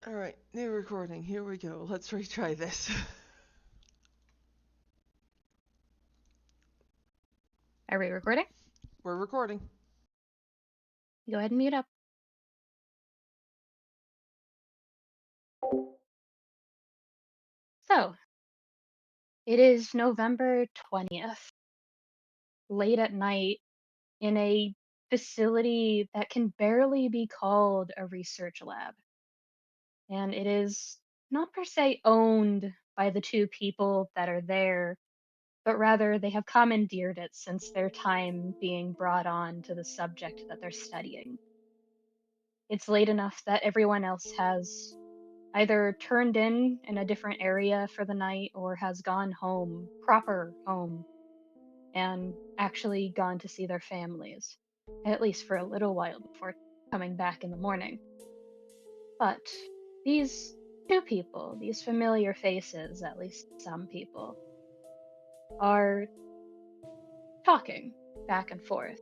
Alright, new recording. Here we go. Let's retry this. Are we recording? We're recording. Go ahead and mute up. So, it is November 20th, late at night, in a facility that can barely be called a research lab. And it is not per se owned by the two people that are there, but rather they have commandeered it since their time being brought on to the subject that they're studying. It's late enough that everyone else has either turned in a different area for the night or has gone home, proper home, and actually gone to see their families, at least for a little while before coming back in the morning. But these two people, these familiar faces, at least some people, are talking back and forth.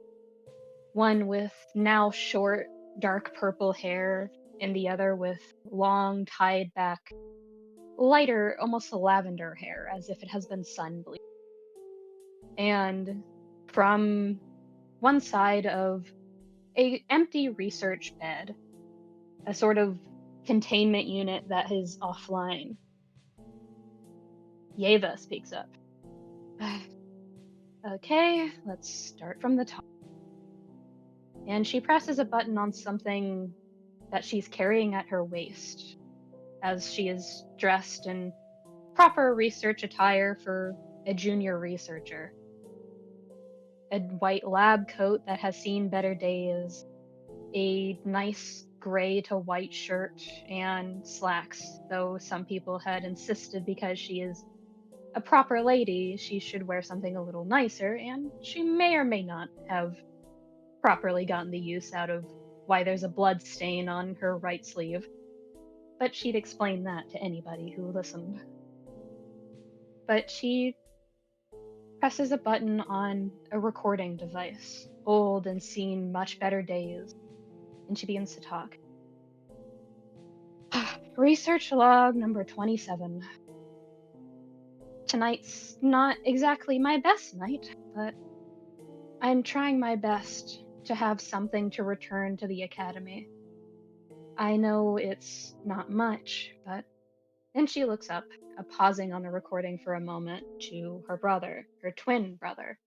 One with now short, dark purple hair, and the other with long, tied back, lighter, almost lavender hair, as if it has been sun bleached. And from one side of a empty research bed, a sort of containment unit that is offline, Yeva speaks up. Okay, let's start from the top. And she presses a button on something that she's carrying at her waist, as she is dressed in proper research attire for a junior researcher. A white lab coat that has seen better days, a nice gray to white shirt, and slacks, though some people had insisted because she is a proper lady, she should wear something a little nicer, and she may or may not have properly gotten the use out of why there's a blood stain on her right sleeve. But she'd explain that to anybody who listened. But she presses a button on a recording device, old and seen much better days, and she begins to talk. Research log number 27. Tonight's not exactly my best night, but I'm trying my best to have something to return to the academy. I know it's not much, but. Then she looks up, pausing on the recording for a moment, to her brother, her twin brother,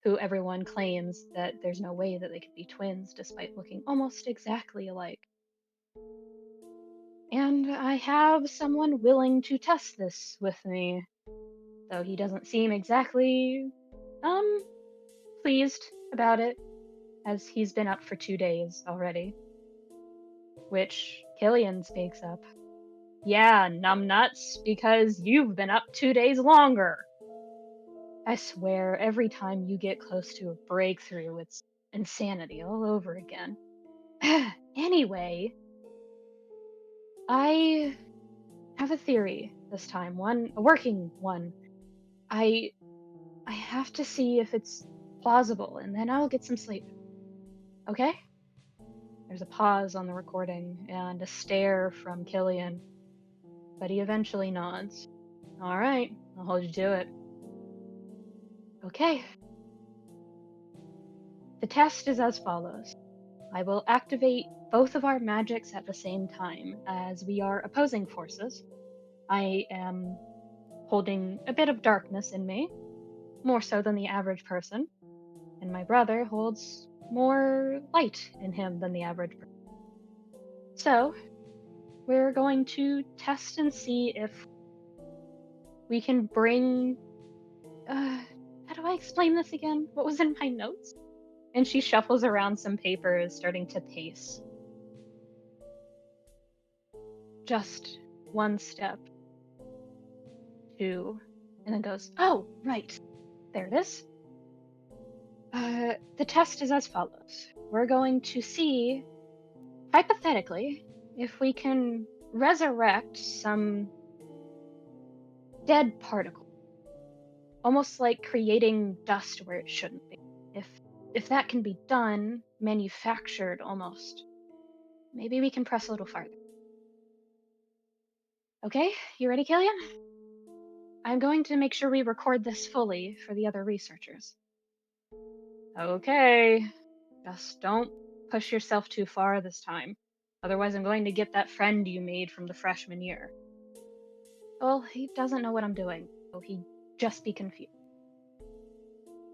who everyone claims that there's no way that they could be twins despite looking almost exactly alike. And I have someone willing to test this with me, though he doesn't seem exactly, pleased about it, as he's been up for 2 days already. Which Killian speaks up. Yeah, numbnuts, because you've been up 2 days longer. I swear, every time you get close to a breakthrough, it's insanity all over again. Anyway, I have a theory this time, a working one. I I have to see if it's plausible, and then I'll get some sleep. Okay? There's a pause on the recording and a stare from Killian, but he eventually nods. All right, I'll hold you to it. Okay. The test is as follows. I will activate both of our magics at the same time, as we are opposing forces. I am holding a bit of darkness in me, more so than the average person, and my brother holds more light in him than the average person. So, we're going to test and see if we can bring. How do I explain this again? What was in my notes? And she shuffles around some papers, starting to pace. Just one step, two, and then goes, oh, right, there it is. The test is as follows. We're going to see, hypothetically, if we can resurrect some dead particle, almost like creating dust where it shouldn't be. If that can be done, manufactured almost, maybe we can press a little farther. Okay, you ready, Killian? I'm going to make sure we record this fully for the other researchers. Okay, just don't push yourself too far this time. Otherwise, I'm going to get that friend you made from the freshman year. Well, he doesn't know what I'm doing, so he'd just be confused.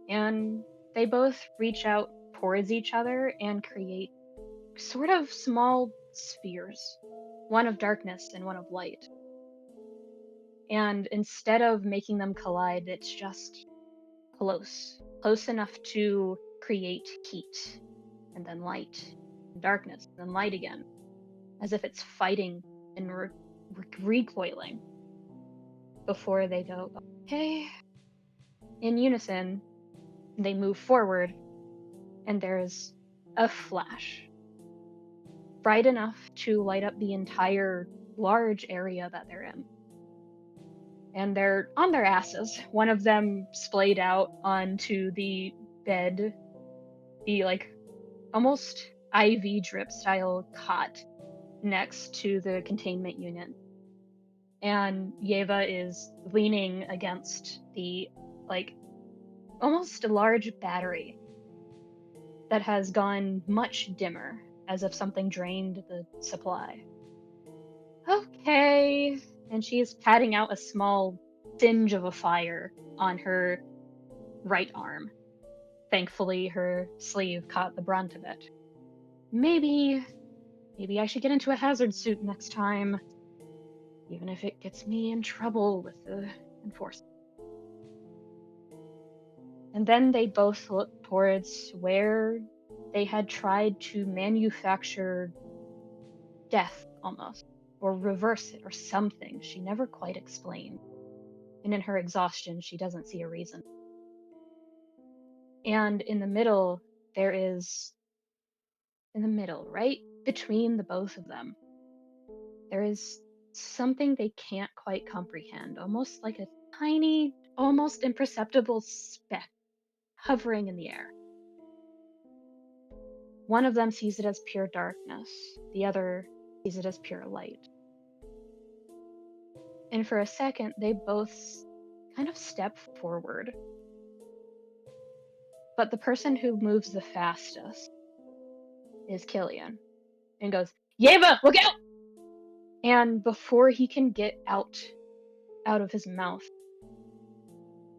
And they both reach out towards each other and create sort of small spheres, one of darkness and one of light. And instead of making them collide, it's just close enough to create heat, and then light, and darkness, and then light again, as if it's fighting and recoiling before they go, okay. In unison, they move forward, and there's a flash, bright enough to light up the entire large area that they're in. And they're on their asses. One of them splayed out onto the bed, the almost IV drip style cot next to the containment unit. And Yeva is leaning against the almost a large battery that has gone much dimmer, as if something drained the supply. Okay. And she's patting out a small singe of a fire on her right arm. Thankfully, her sleeve caught the brunt of it. Maybe I should get into a hazard suit next time, even if it gets me in trouble with the enforcement. And then they both look towards where they had tried to manufacture death almost, or reverse it, or something she never quite explained. And in her exhaustion, she doesn't see a reason. And in the middle, there is, in the middle, right between the both of them, there is something they can't quite comprehend, almost like a tiny, almost imperceptible speck hovering in the air. One of them sees it as pure darkness, the other sees it as pure light. And for a second, they both kind of step forward. But the person who moves the fastest is Killian and goes, Yeva, look out! And before he can get out of his mouth,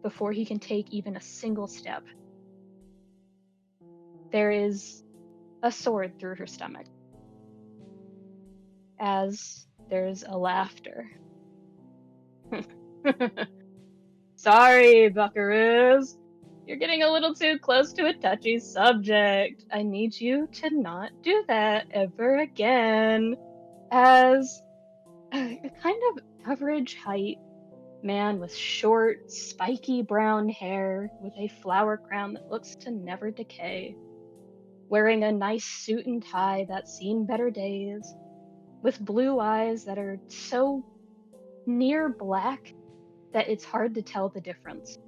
before he can take even a single step, there is a sword through her stomach. As there's a laughter. Sorry, buckaroos. You're getting a little too close to a touchy subject. I need you to not do that ever again. As a kind of average height man with short, spiky brown hair with a flower crown that looks to never decay, wearing a nice suit and tie that's seen better days, with blue eyes that are so near black that it's hard to tell the difference.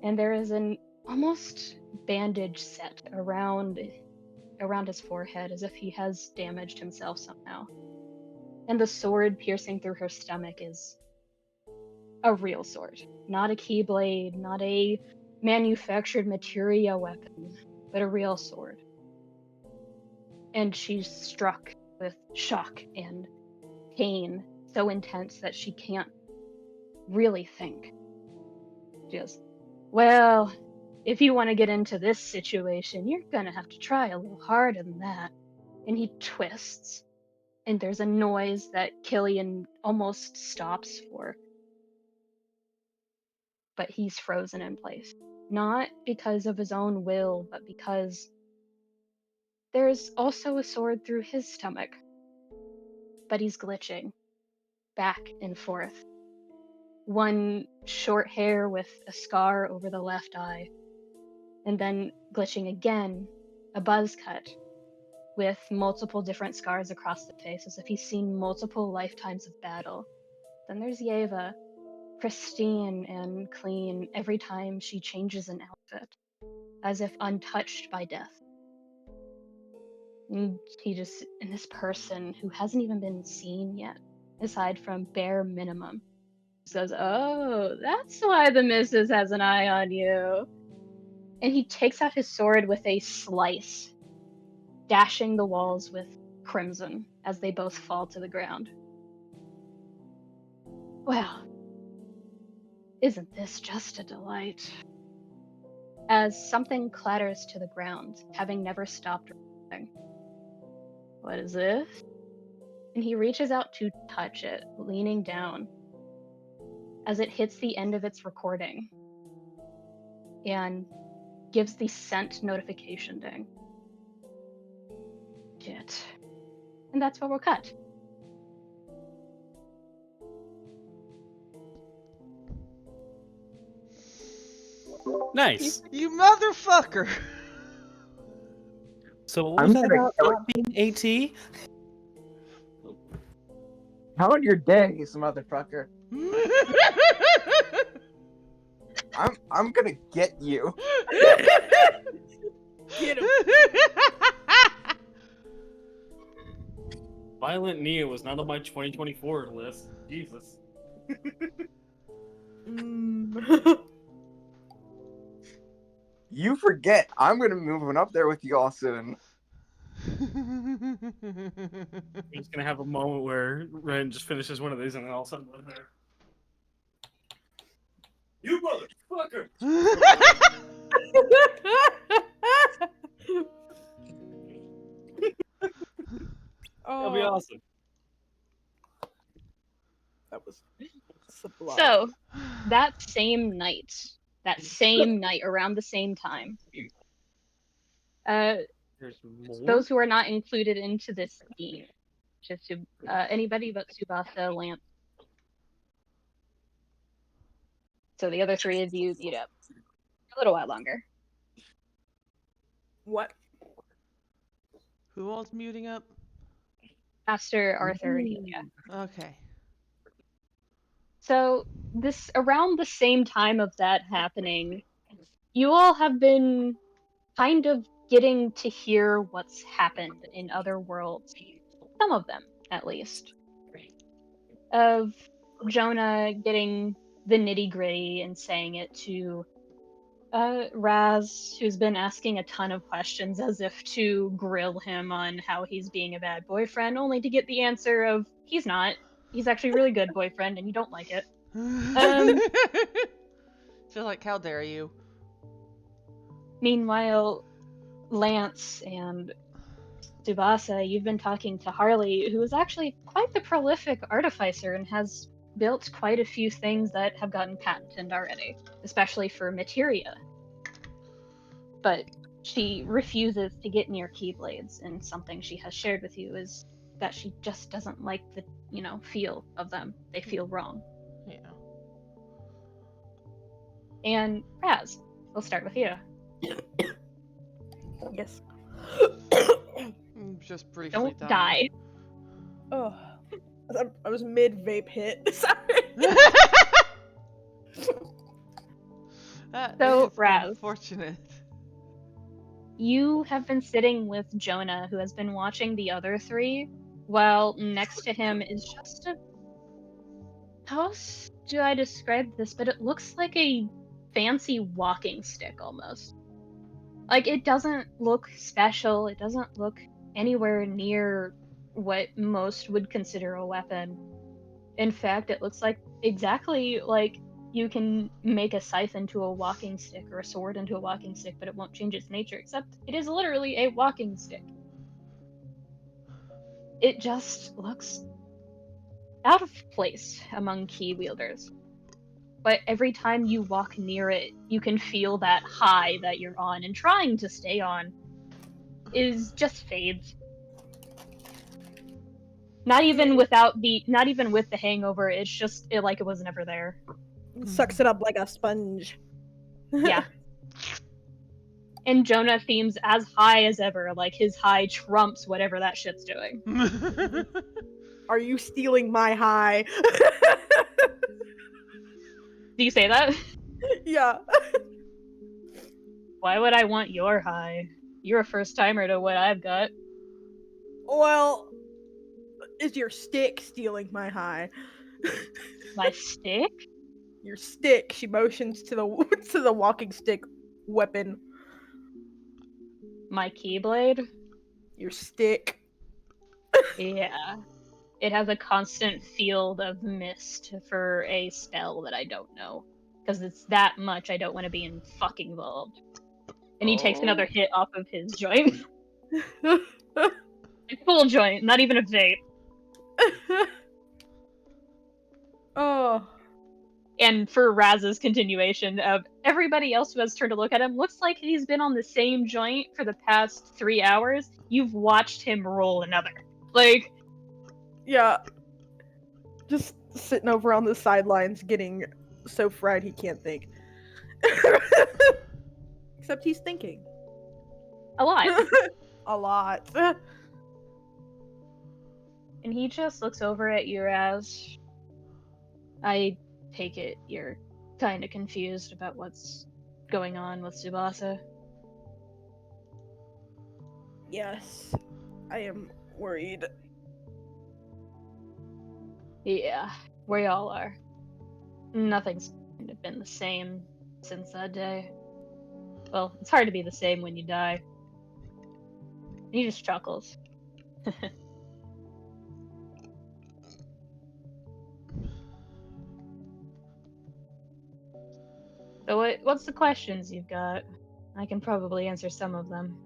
And there is an almost bandage set around his forehead as if he has damaged himself somehow. And the sword piercing through her stomach is a real sword, not a keyblade, not a manufactured materia weapon, but a real sword. And she's struck with shock and pain so intense that she can't really think. She goes, well, if you want to get into this situation, you're gonna have to try a little harder than that. And he twists, and there's a noise that Killian almost stops for, but he's frozen in place. Not because of his own will, but because there's also a sword through his stomach. But he's glitching back and forth. One short hair with a scar over the left eye, and then glitching again, a buzz cut with multiple different scars across the face as if he's seen multiple lifetimes of battle. Then there's Yeva, pristine and clean every time she changes an outfit, as if untouched by death. And this person who hasn't even been seen yet, aside from bare minimum. He says, "Oh, that's why the missus has an eye on you." And he takes out his sword with a slice, dashing the walls with crimson as they both fall to the ground. Well, isn't this just a delight? As something clatters to the ground, having never stopped recording. What is this? And he reaches out to touch it, leaning down, as it hits the end of its recording and gives the sent notification ding. Shit. And that's where we'll cut. Nice. You motherfucker! So what I'm was that gonna about kill not being AT? How are your days, motherfucker? I'm gonna get you. Get him. Violent Nia was not on my 2024 list. Jesus. You forget, I'm gonna be moving up there with you all soon. We're just gonna have a moment where Ren just finishes one of these and then all of a sudden we're there. You motherfucker! That'll be awesome. That was sublime. So, that same night, around the same time, There's more. those who are not included into this scheme, just anybody but Tsubasa, Lance. So the other three of you meet up a little while longer. What? Who all's muting up? Aster, Arthur, and Helia. Okay. So this around the same time of that happening, you all have been kind of getting to hear what's happened in other worlds. Some of them, at least. Of Jonah getting the nitty-gritty and saying it to Razz, who's been asking a ton of questions as if to grill him on how he's being a bad boyfriend, only to get the answer of he's not. He's actually a really good boyfriend and you don't like it. Feel like, how dare you? Meanwhile, Lance and Tsubasa, you've been talking to Harley, who is actually quite the prolific artificer and has built quite a few things that have gotten patented already, especially for materia. But she refuses to get near Keyblades, and something she has shared with you is that she just doesn't like the, feel of them. They feel wrong. Yeah. And Razz, we'll start with you. Yes. Just briefly Don't dying. die. Oh, I was mid vape hit. Sorry. That So, is Razz. unfortunate. You have been sitting with Jonah, who has been watching the other three, while next to him is just a... How else do I describe this? But it looks like a fancy walking stick, almost. Like, it doesn't look special, it doesn't look anywhere near what most would consider a weapon. In fact, it looks like exactly like you can make a scythe into a walking stick or a sword into a walking stick, but it won't change its nature, except it is literally a walking stick. It just looks out of place among key wielders. But every time you walk near it, you can feel that high that you're on, and trying to stay on is just fades. Not even with the hangover, it's just like it was never there. Sucks it up like a sponge. Yeah. And Jonah seems as high as ever, like his high trumps whatever that shit's doing. Are you stealing my high? Do you say that? Yeah. Why would I want your high? You're a first timer to what I've got. Well, Is your stick stealing my high? My stick? Your stick. She motions to the to the walking stick weapon. My keyblade? Your stick. Yeah. It has a constant field of mist for a spell that I don't know. Because it's that much I don't want to be in fucking involved. And he takes another hit off of his joint. A full joint, not even a vape. Oh. And for Razz's continuation of everybody else who has turned to look at him, looks like he's been on the same joint for the past 3 hours. You've watched him roll another. Like, Yeah. Just sitting over on the sidelines getting so fried he can't think. Except he's thinking. a lot. A lot. And he just looks over at you, Razz. I take it you're kind of confused about what's going on with Tsubasa. Yes. I am worried. Yeah, we all are. Nothing's kind of been the same since that day. Well, it's hard to be the same when you die. He just chuckles. So what's the questions you've got? I can probably answer some of them.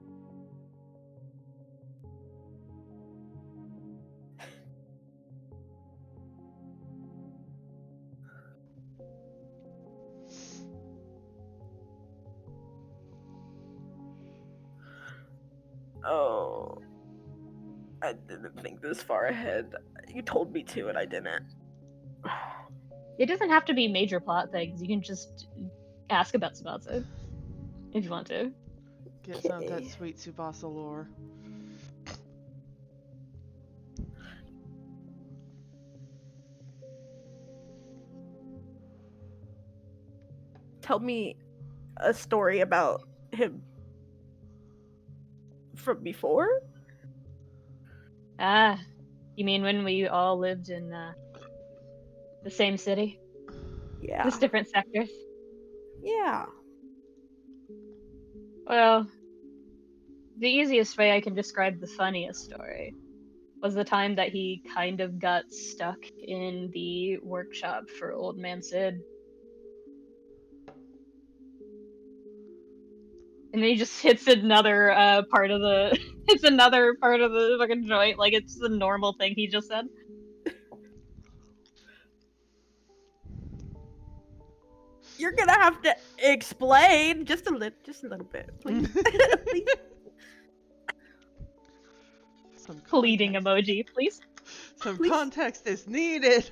Oh. I didn't think this far ahead. You told me to, and I didn't. It doesn't have to be major plot things. You can just ask about Tsubasa if you want to. Get some of that Okay. sweet Tsubasa lore. Tell me a story about him from before? Ah, you mean when we all lived in the same city? Yeah. Just different sectors? Yeah. Well, the easiest way I can describe the funniest story was the time that he kind of got stuck in the workshop for Old Man Sid. And then he just hits another part of the it's another part of the fucking joint, like it's the normal thing he just said. You're gonna have to explain just a little bit, please. Please. Some Pleading context. emoji, please. Some Please. context is needed.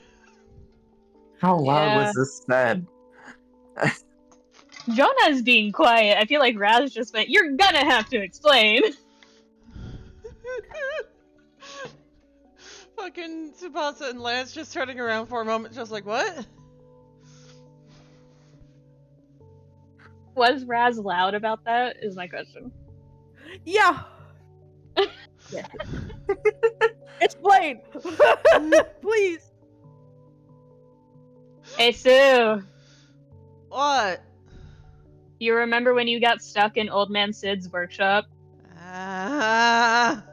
How loud Yeah. was this said? Jonah's being quiet. I feel like Razz just went, "You're gonna have to explain." Fucking Tsubasa and Lance just turning around for a moment, just like, what? Was Razz loud about that? Is my question. Yeah. Yeah. Explain. Please. Hey Sue, What? you remember when you got stuck in Old Man Sid's workshop? Ah.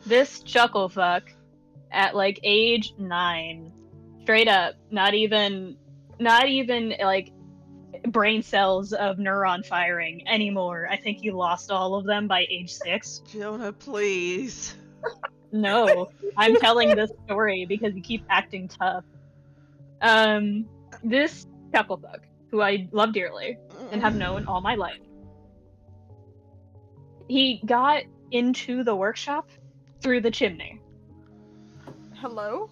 This chuckle fuck at like age 9, straight up, not even like brain cells of neuron firing anymore. I think he lost all of them by age 6. Jonah, please. No, I'm telling this story because you keep acting tough. This chuckle fuck, who I love dearly and have known all my life, he got into the workshop through the chimney. Hello?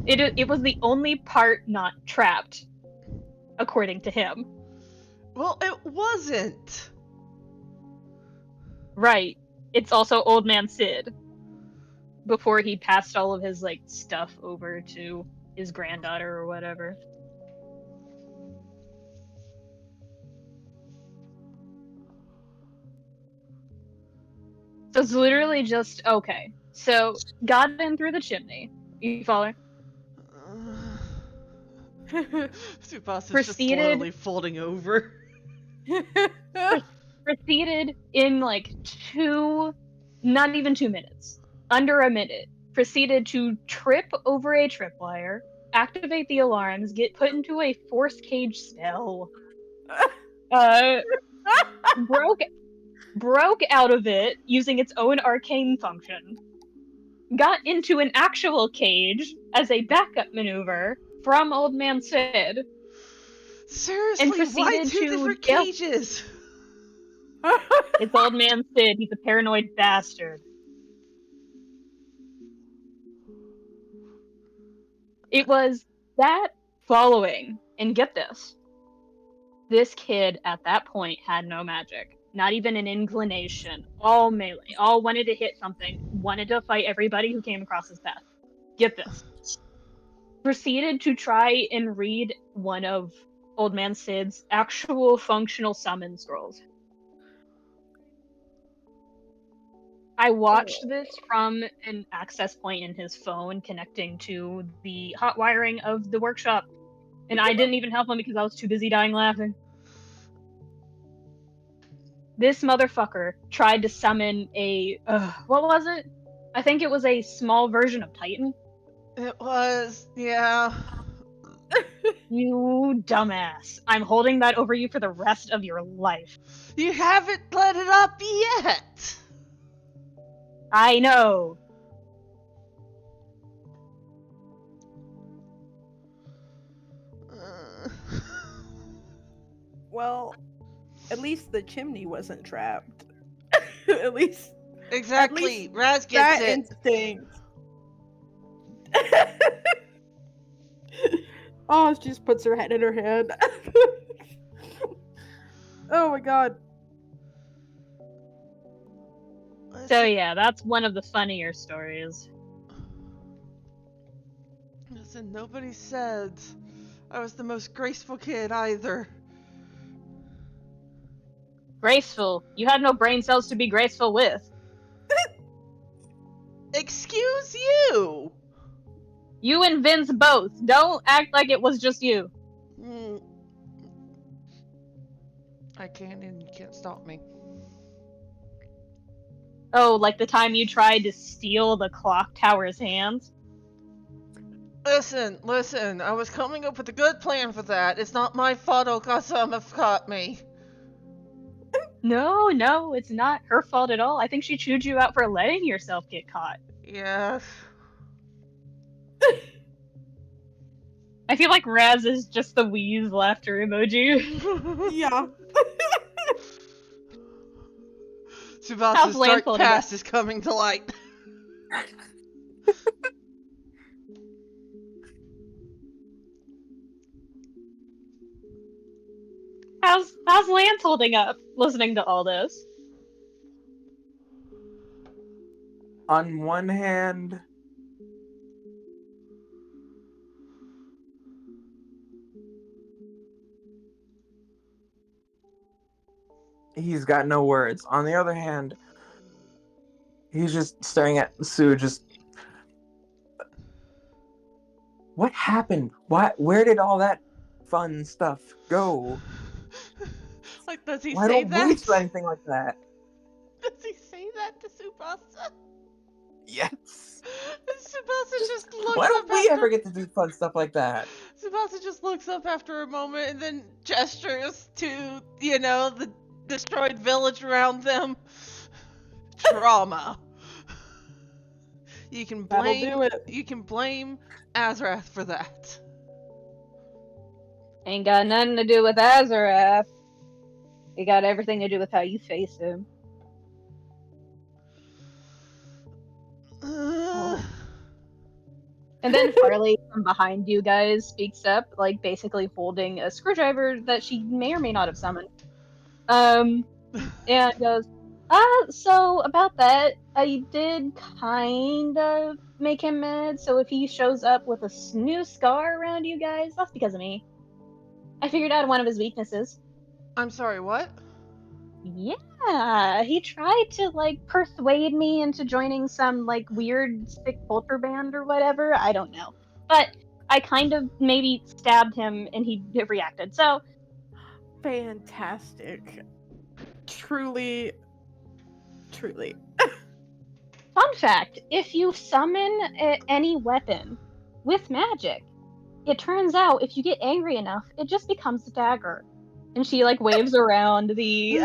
It was the only part not trapped, according to him. Well, it wasn't. Right. It's also Old Man Sid. Before he passed all of his like stuff over to his granddaughter or whatever. So it's literally just, okay. So, got in through the chimney. You follow? Tsubasa's just Proceeded- slowly folding over. Proceeded in like not even 2 minutes, under a minute, proceeded to trip over a tripwire, activate the alarms, get put into a force cage spell, broke out of it using its own arcane function, got into an actual cage as a backup maneuver from Old Man Sid, Seriously, why proceeded two to different yell- cages? It's Old Man Sid, he's a paranoid bastard. It was that following, and get this kid at that point had no magic, not even an inclination, all melee, all wanted to hit something, wanted to fight everybody who came across his path. Get this. Proceeded to try and read one of Old Man Sid's actual functional summon scrolls. I watched this from an access point in his phone connecting to the hot wiring of the workshop, and I didn't even help him because I was too busy dying laughing. This motherfucker tried to summon a what was it? I think it was a small version of Titan. It was, yeah. You dumbass. I'm holding that over you for the rest of your life. You haven't let it up yet! I know. Well, at least the chimney wasn't trapped. At least Exactly, Razz gets that it. instinct. Oh, she just puts her head in her hand. Oh my god. So yeah, that's one of the funnier stories. Listen, nobody said I was the most graceful kid either. Graceful. You had no brain cells to be graceful with. Excuse you! You and Vince both. Don't act like it was just you. Mm. I can, and you can't stop me. Oh, like the time you tried to steal the clock tower's hands? Listen, I was coming up with a good plan for that. It's not my fault Okasama caught me. No, it's not her fault at all. I think she chewed you out for letting yourself get caught. Yes. I feel like Razz is just the wheeze laughter emoji. Yeah. Tsubasa's Lance dark holding past is coming to light. How's Lance holding up, listening to all this? On one hand, he's got no words. On the other hand, he's just staring at Sue, just... What happened? Where did all that fun stuff go? Like, does he Why say don't that? we do anything like that? Does he say that to Tsubasa? Yes. Tsubasa just looks Why up don't we after... ever get to do fun stuff like that? Tsubasa just looks up after a moment and then gestures to, the destroyed village around them. Trauma. You can That'll blame do it. You can blame Azrath for that. Ain't got nothing to do with Azarath. It got everything to do with how you face him. And then Farley from behind you guys speaks up, like basically holding a screwdriver that she may or may not have summoned. And goes, so about that, I did kind of make him mad, so if he shows up with a new scar around you guys, that's because of me. I figured out one of his weaknesses. I'm sorry, what? Yeah, he tried to like persuade me into joining some like weird sick culture band or whatever. I don't know. But I kind of maybe stabbed him and he reacted. So, Fantastic. Truly, truly. fun fact, if you summon any weapon with magic, it turns out if you get angry enough, it just becomes a dagger. And she like waves around the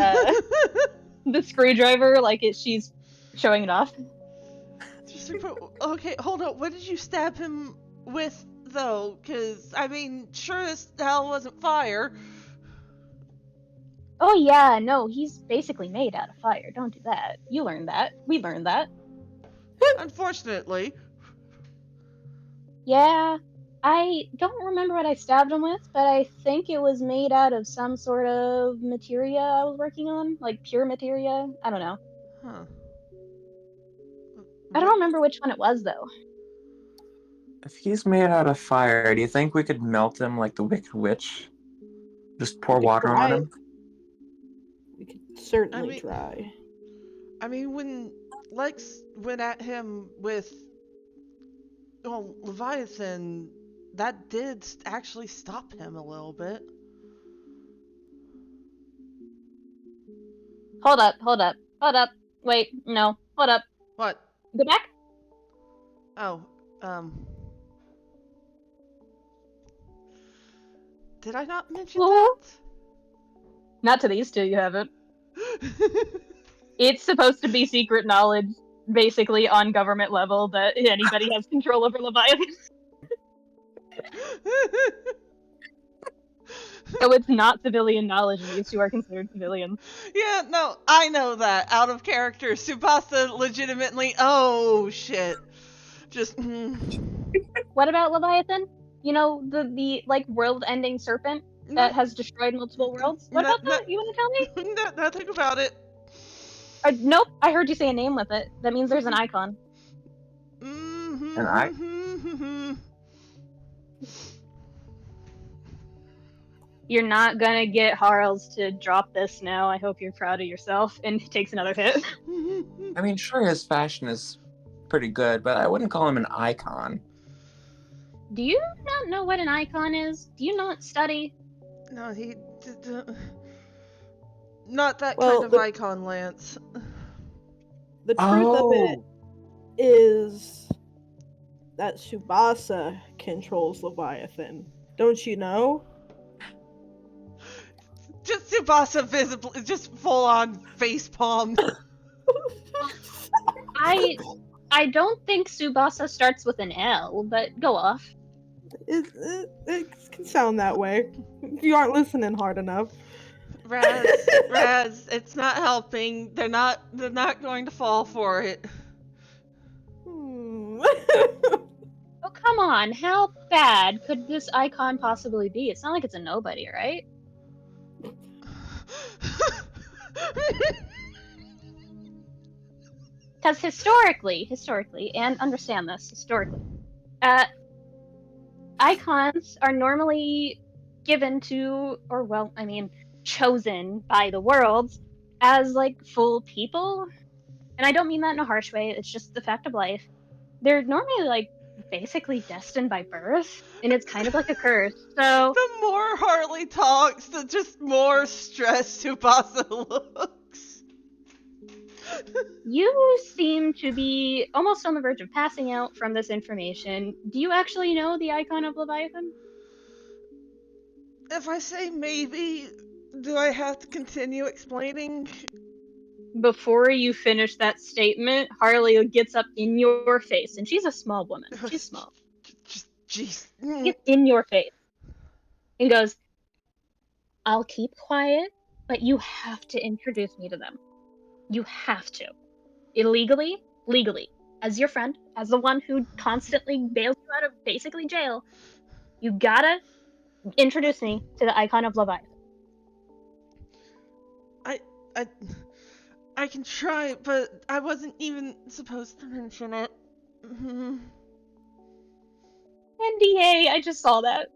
screwdriver like she's showing it off. Okay, hold on. What did you stab him with, though? Because, I mean, sure as hell wasn't fire. Oh yeah, no, he's basically made out of fire. Don't do that. You learned that. We learned that. Unfortunately. Yeah, I don't remember what I stabbed him with, but I think it was made out of some sort of materia I was working on, like pure materia. I don't know. Huh. I don't remember which one it was though. If he's made out of fire, do you think we could melt him like the Wicked Witch? Just pour We could water try. on him? We could certainly I mean- try. I mean, when Lex went at him with, well, Leviathan, that did actually stop him a little bit. Hold up. Wait, no, hold up. What? Go back. Oh, did I not mention Well, not to these two, you haven't. that? It's supposed to be secret knowledge, basically on government level, that anybody has control over Leviathan. So it's not civilian knowledge, and these two are considered civilians. Yeah, no, I know that. Out of character, Tsubasa legitimately, oh shit. Just, What about Leviathan? You know, the like world-ending serpent that has destroyed multiple worlds? What about that? You want to tell me? Nothing about it. Nope, I heard you say a name with it. That means there's an icon. And I- You're not gonna get Harls to drop this now. I hope you're proud of yourself. And takes another hit. I mean, sure, his fashion is pretty good, but I wouldn't call him an icon. Do you not know what an icon is? Do you not study? No, not that Well, kind of icon, Lance. The truth of it is that Tsubasa controls Leviathan. Don't you know? Just Tsubasa visibly, just full on facepalm. I don't think Tsubasa starts with an L, but go off. It can sound that way. You aren't listening hard enough. Razz, it's not helping. They're not going to fall for it. Oh, come on. How bad could this icon possibly be? It's not like it's a nobody, right? Because historically, and understand this, historically, icons are normally given to, or well, I mean, chosen by the worlds as like full people. And I don't mean that in a harsh way, it's just the fact of life. They're normally like basically destined by birth, and it's kind of like a curse. So The more Harley talks, the just more stressed Tsubasa looks. you seem to be almost on the verge of passing out from this information. Do you actually know the icon of Leviathan? If I say maybe, do I have to continue explaining? Before you finish that statement, Harley gets up in your face, and she's a small woman. She's small. Just, jeez. Gets in your face and goes, I'll keep quiet, but you have to introduce me to them. You have to. Illegally, legally. As your friend, as the one who constantly bails you out of basically jail, you gotta introduce me to the icon of Leviathan. I can try, but I wasn't even supposed to mention it. NDA, I just saw that.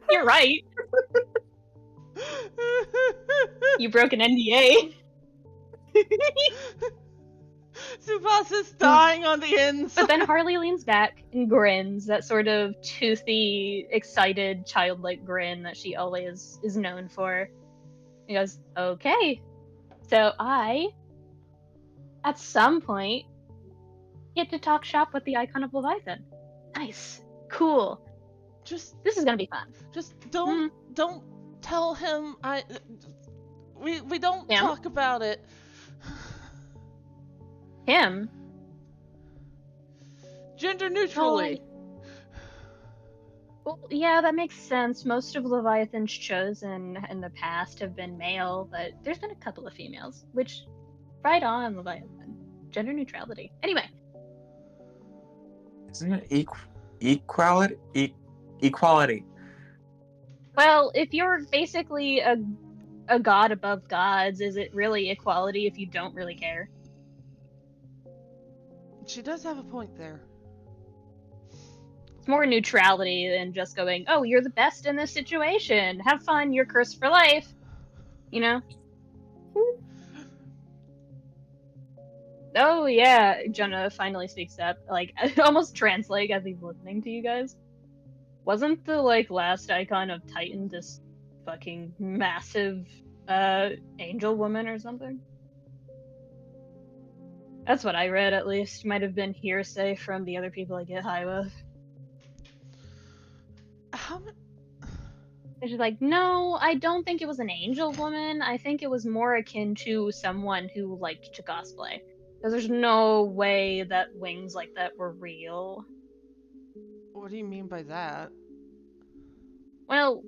You're right. You broke an NDA. Tsubasa's dying on the inside. But then Harley leans back and grins, that sort of toothy, excited, childlike grin that she always is known for. He goes, okay, so I, at some point, get to talk shop with the icon of Leviathan. Nice. Cool. Just This is gonna be fun. don't tell him we don't Him? talk about it. Him? Gender neutrally. Well, yeah, that makes sense. Most of Leviathan's chosen in the past have been male, but there's been a couple of females, which, right on, Leviathan. Gender neutrality. Anyway. Isn't it equality? Equality. Well, if you're basically a god above gods, is it really equality if you don't really care? She does have a point there. It's more neutrality than just going, oh, you're the best in this situation. Have fun, you're cursed for life. You know? Oh, yeah, Jonah finally speaks up. Like, almost translate as he's listening to you guys. Wasn't the, last icon of Titan this fucking massive, angel woman or something? That's what I read, at least. Might have been hearsay from the other people I get high with. And she's like, no, I don't think it was an angel woman. I think it was more akin to someone who liked to cosplay. Because there's no way that wings like that were real. What do you mean by that? Well,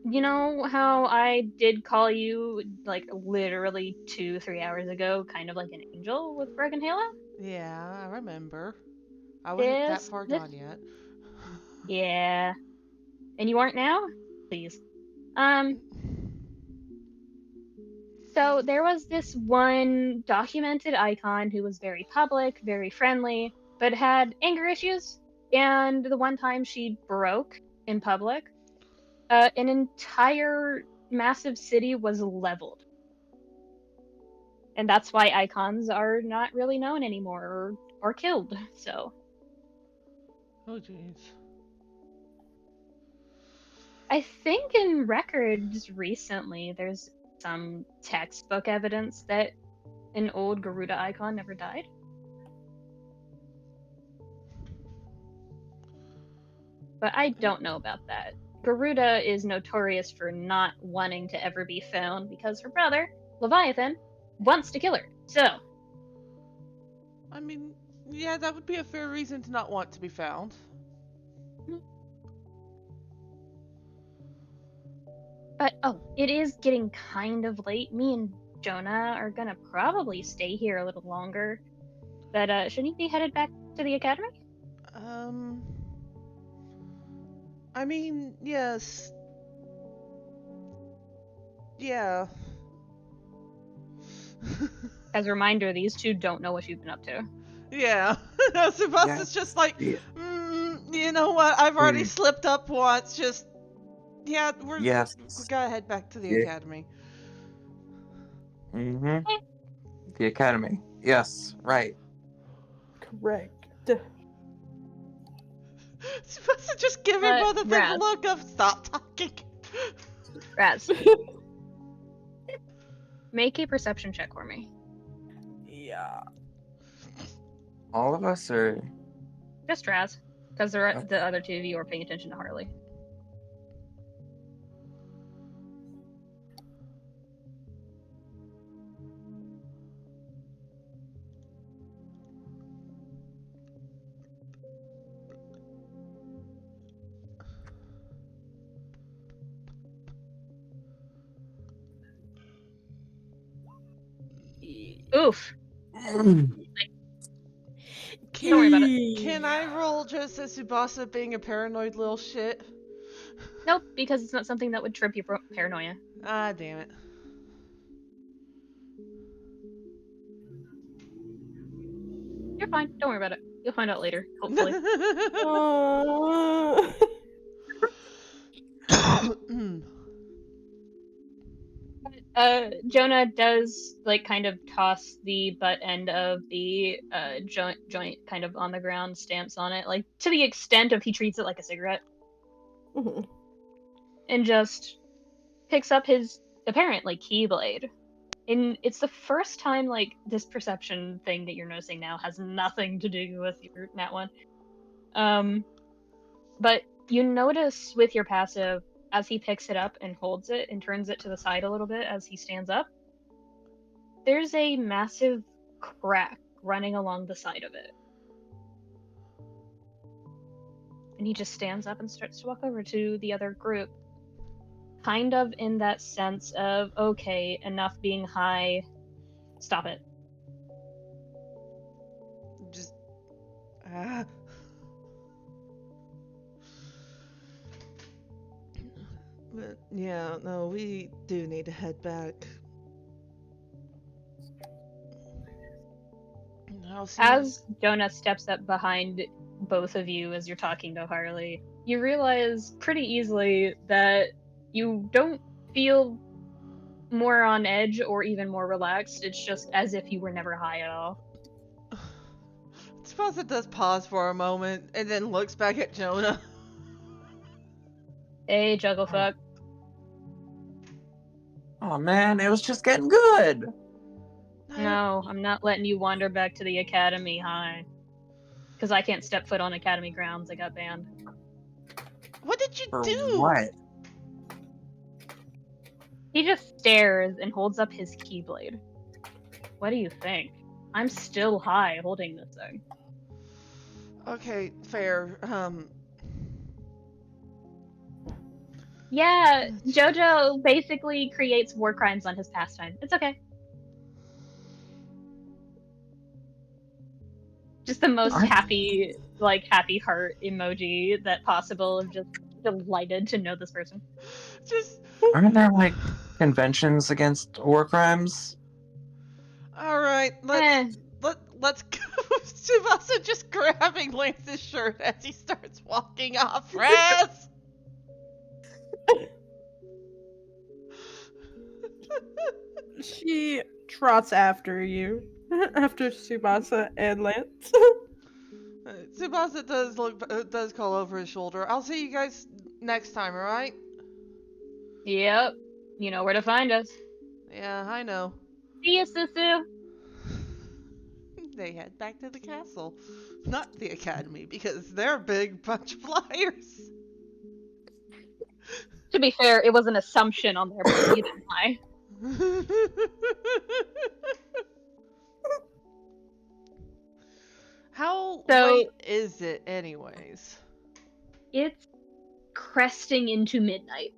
you know how I did call you, literally 2-3 hours ago, kind of like an angel with broken halo? Yeah, I remember. I wasn't that far This- gone yet. Yeah. And you aren't now? Please. So there was this one documented icon who was very public, very friendly, but had anger issues. And the one time she broke in public, an entire massive city was leveled. And that's why icons are not really known anymore or killed, so. Oh jeez. I think in records recently, there's some textbook evidence that an old Garuda icon never died. But I don't know about that. Garuda is notorious for not wanting to ever be found because her brother, Leviathan, wants to kill her. So. I mean, yeah, that would be a fair reason to not want to be found. But, oh, it is getting kind of late. Me and Jonah are gonna probably stay here a little longer. But, shouldn't he be headed back to the academy? I mean, yes. Yeah. As a reminder, these two don't know what you've been up to. Yeah. Tsubasa's just like, you know what? I've already slipped up once. Just, yeah, we gotta head back to the academy. Mm-hmm. The academy. Yes, right. Correct. Tsubasa just giving both of them a look of stop talking. Razz. Make a perception check for me. Yeah. All of us, or just Razz, because the other two of you are paying attention to Harley. Oof. Don't worry about it. Can I roll just as Tsubasa being a paranoid little shit? Nope, because it's not something that would trip your paranoia. Ah, damn it. You're fine. Don't worry about it. You'll find out later, hopefully. Jonah does like kind of toss the butt end of the joint kind of on the ground, stamps on it, like to the extent of he treats it like a cigarette, Mhm. and just picks up his apparent like keyblade. And it's the first time like this perception thing that you're noticing now has nothing to do with your nat one. But you notice with your passive, as he picks it up and holds it and turns it to the side a little bit as he stands up, there's a massive crack running along the side of it. And he just stands up and starts to walk over to the other group, kind of in that sense of, okay, enough being high, stop it. Just. Ah. But yeah, no, we do need to head back. I'll see. As Jonah steps up behind both of you as you're talking to Harley, you realize pretty easily that you don't feel more on edge or even more relaxed. It's just as if you were never high at all. Tsubasa does pause for a moment and then looks back at Jonah. Hey, Jugglefuck. Oh man, it was just getting good. No, I'm not letting you wander back to the academy high. Because I can't step foot on academy grounds. I got banned. What did you For do? what? He just stares and holds up his keyblade. What do you think? I'm still high holding this thing. Okay, fair. Yeah, JoJo basically creates war crimes on his pastime. It's okay. Just the most happy, like, happy heart emoji that possible of just delighted to know this person. Just. Aren't there like conventions against war crimes? All right, let's go. Tsubasa just grabbing Lance's shirt as he starts walking off. Razz. She trots after you, after Tsubasa and Lance. Tsubasa does call over his shoulder. I'll see you guys next time, all right? Yep. You know where to find us. Yeah, I know. See ya, Susu. They head back to the castle, not the academy, because they're a big bunch of liars. To be fair, it was an assumption on their part. You didn't lie. How So- late is it, anyways? It's cresting into midnight.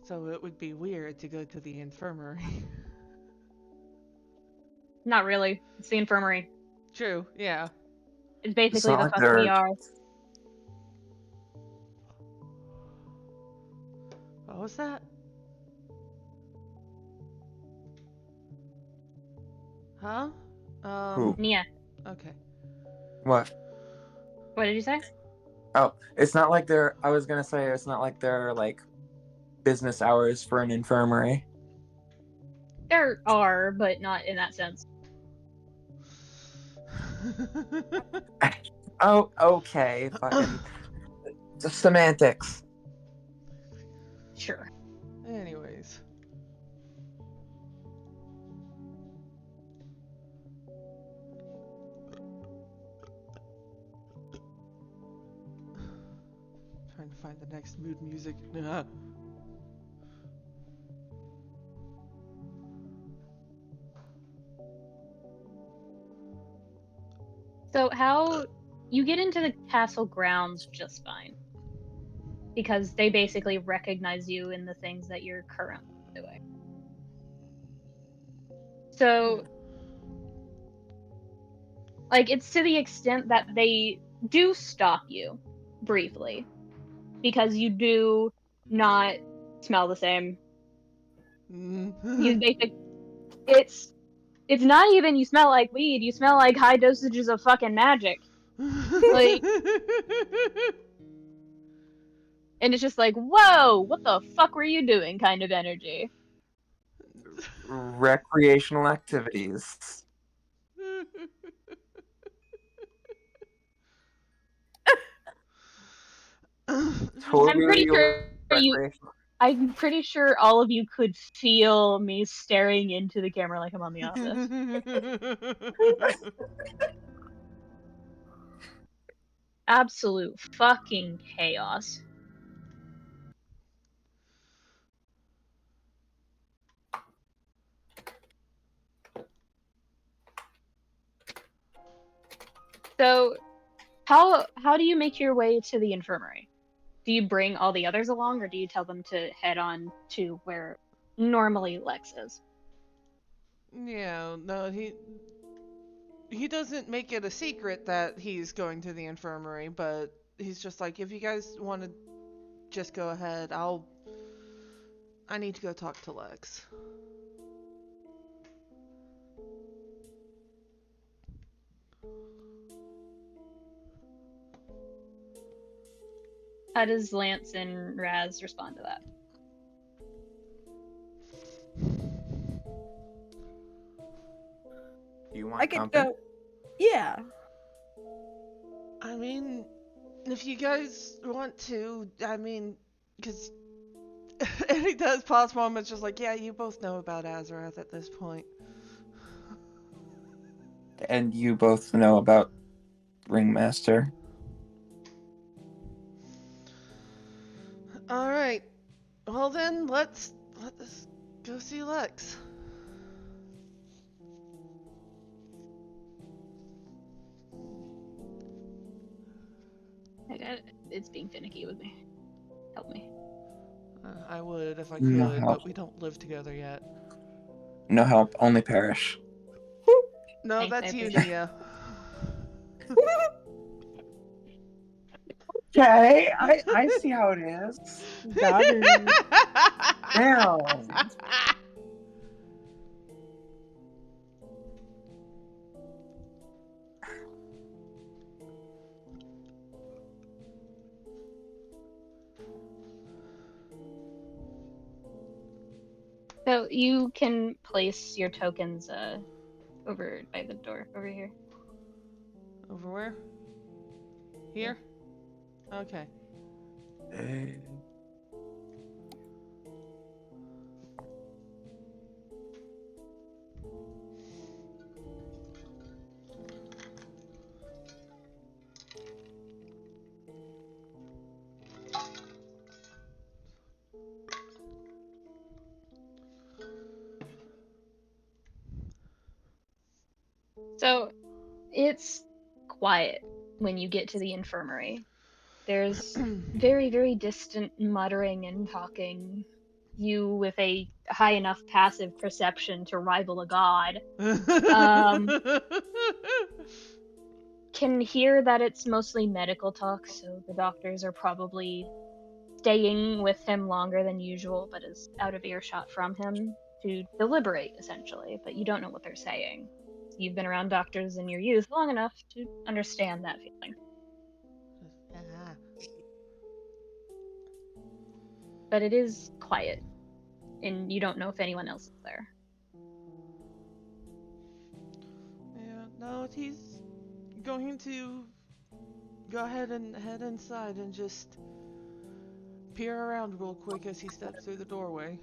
So it would be weird to go to the infirmary. Not really. It's the infirmary. True, yeah. It's basically not the like fuck they're- we are. What was that? Huh? Who? Nia, Okay. What? what did you say? Oh, it's not like they're. I was gonna say it's not like they're like business hours for an infirmary. There are, but not in that sense. Oh, okay. Fucking semantics. Sure. Anyways. Trying to find the next mood music. So how you get into the castle grounds just fine. Because they basically recognize you in the things that you're currently doing. So like it's to the extent that they do stop you briefly. Because you do not smell the same. You basic it's not even you smell like weed, you smell like high dosages of fucking magic. Like And it's just like, whoa, what the fuck were you doing kind of energy. Recreational activities. I'm pretty Totally sure you recreational. I'm pretty sure all of you could feel me staring into the camera like I'm on The Office. Absolute fucking chaos. So, how do you make your way to the infirmary? Do you bring all the others along, or do you tell them to head on to where normally Lex is? Yeah, no, he doesn't make it a secret that he's going to the infirmary, but he's just like, if you guys want to just go ahead, I need to go talk to Lex. How does Lance and Razz respond to that? Do you I want could company? go. Yeah. I mean, if you guys want to, I mean, because and he does pause moments just like, yeah, you both know about Azarath at this point. And you both know about Ringmaster. Alright, well then, let us go see Lex. It's being finicky with me. Help me. I would if I No could, help. but we don't live together yet. No help, only perish. No, Thanks, I that's you, appreciate it. Nia. Okay, I see how it is. Got it. Damn. So you can place your tokens over by the door over here. Over where? Here? Okay. So it's quiet when you get to the infirmary. There's very, very distant muttering and talking. You, with a high enough passive perception to rival a god, can hear that it's mostly medical talk, so the doctors are probably staying with him longer than usual, but is out of earshot from him to deliberate, essentially. But you don't know what they're saying. You've been around doctors in your youth long enough to understand that feeling. But it is quiet, and you don't know if anyone else is there. Yeah, no, he's going to go ahead and head inside and just peer around real quick as he steps through the doorway.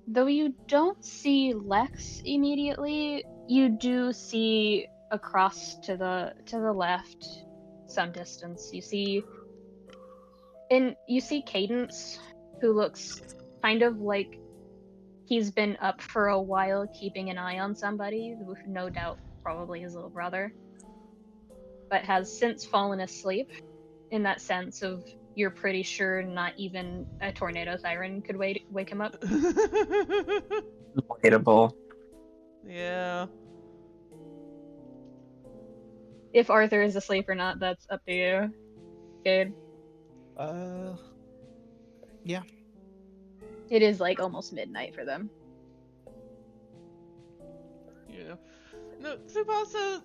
Though you don't see Lex immediately, you do see across to the left some distance. You see Cadence, who looks kind of like he's been up for a while keeping an eye on somebody, who no doubt probably his little brother, but has since fallen asleep, in that sense of you're pretty sure not even a tornado siren could wake him up. Relatable. Yeah. If Arthur is asleep or not, that's up to you. Cayde. Yeah. It is like almost midnight for them. Yeah. No, Tsubasa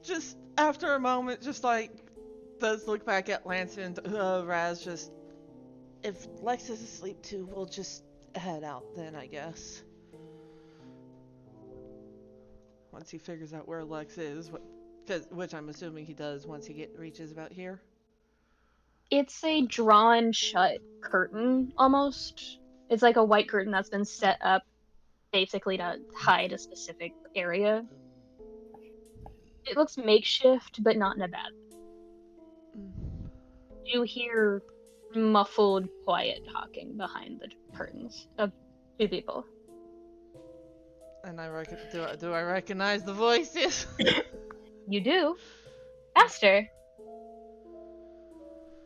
just after a moment just like does look back at Lance and Razz. Just, if Lex is asleep too, we'll just head out then, I guess. Once he figures out where Lex is, which I'm assuming he does once he reaches about here. It's a drawn shut curtain almost. It's like a white curtain that's been set up basically to hide a specific area. It looks makeshift, but not in a bad. Mm. You hear muffled, quiet talking behind the curtains of two people. And do I recognize the voices? You do? Aster,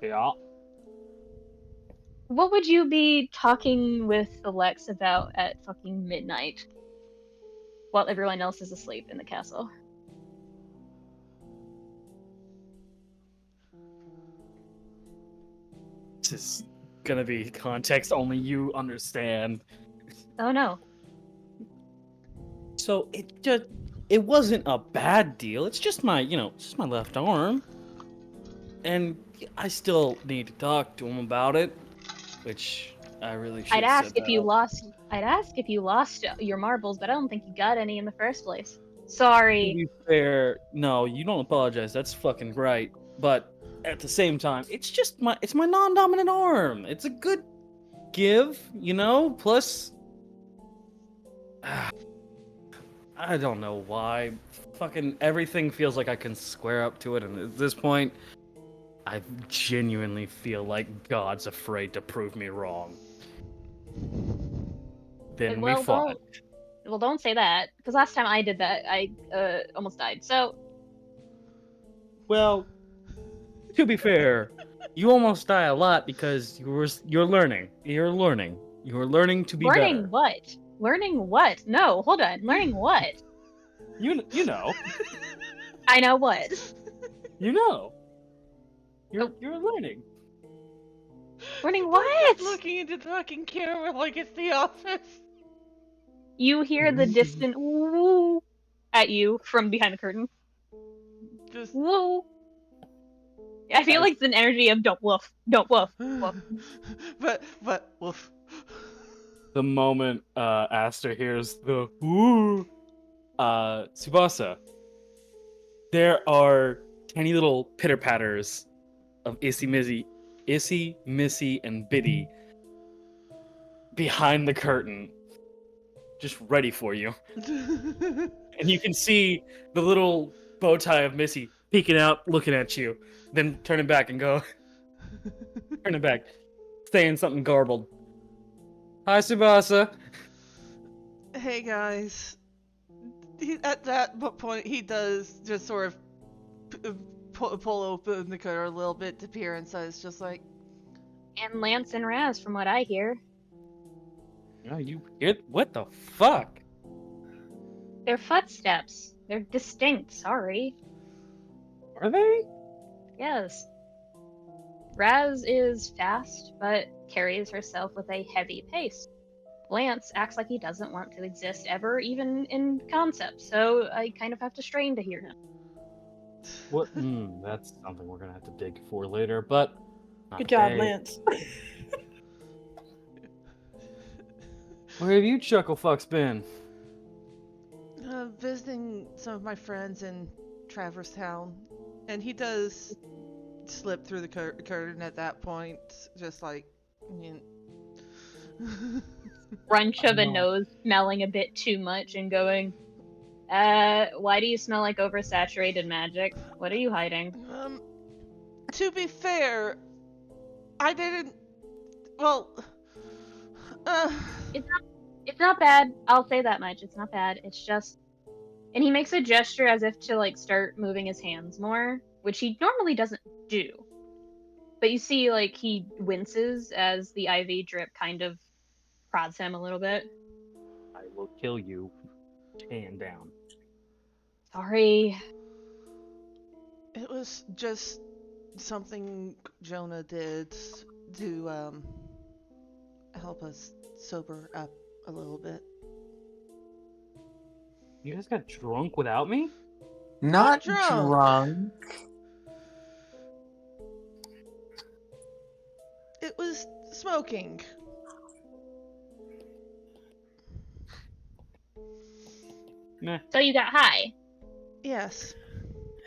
Yeah. what would you be talking with Alex about at fucking midnight while everyone else is asleep in the castle? This is gonna be context only you understand. Oh no. So it wasn't a bad deal. It's just my left arm. And I still need to talk to him about it, which I really should I'd have ask said if that you up. lost your marbles, but I don't think you got any in the first place. To Sorry. be fair, no, you don't apologize. That's fucking right. But at the same time, it's my non-dominant arm. It's a good give, Plus, I don't know why. Fucking everything feels like I can square up to it, and at this point, I genuinely feel like God's afraid to prove me wrong. Then we fought. Don't say that, because last time I did that, I almost died. So Well, to be fair, you almost die a lot because you're learning. You're learning to be learning better. what? Learning what? No, hold on. Learning what? You know. I know what. You know. Oh. You're learning. Learning Just what? looking into the fucking camera like it's the office. You hear the distant woo at you from behind the curtain. Just Woo. I feel Guys. like it's an energy of don't woof, woof. but woof. The moment Aster hears the woo, Tsubasa, there are tiny little pitter patters of Issy, Missy, and Biddy behind the curtain, just ready for you. And you can see the little bow tie of Missy peeking out, looking at you, then turning back and turning back, saying something garbled. Hi, Tsubasa. Hey guys. At that point, he does just sort of pull open the cutter a little bit to peer inside. It's just like, And Lance and Razz, from what I hear. No, you hear what the fuck? They're footsteps. They're distinct, sorry. Are they? Yes. Razz is fast, but carries herself with a heavy pace. Lance acts like he doesn't want to exist ever, even in concept, so I kind of have to strain to hear him. What? That's something we're gonna have to dig for later, but Good job, okay. Lance. Where have you chuckle fucks been? visiting some of my friends in Traverse Town. And he does slip through the curtain at that point, just like, Crunch of a No. nose smelling a bit too much and going, why do you smell like oversaturated magic? What are you hiding? To be fair, I didn't. Well, It's not bad. I'll say that much. It's not bad. It's just, and he makes a gesture as if to like start moving his hands more, which he normally doesn't do. But you see, like he winces as the IV drip kind of prods him a little bit. I will kill you. Hand down. Sorry. it was just something Jonah did to help us sober up a little bit. You guys got drunk without me? Not drunk. drunk. smoking. Nah, So you got high. Yes.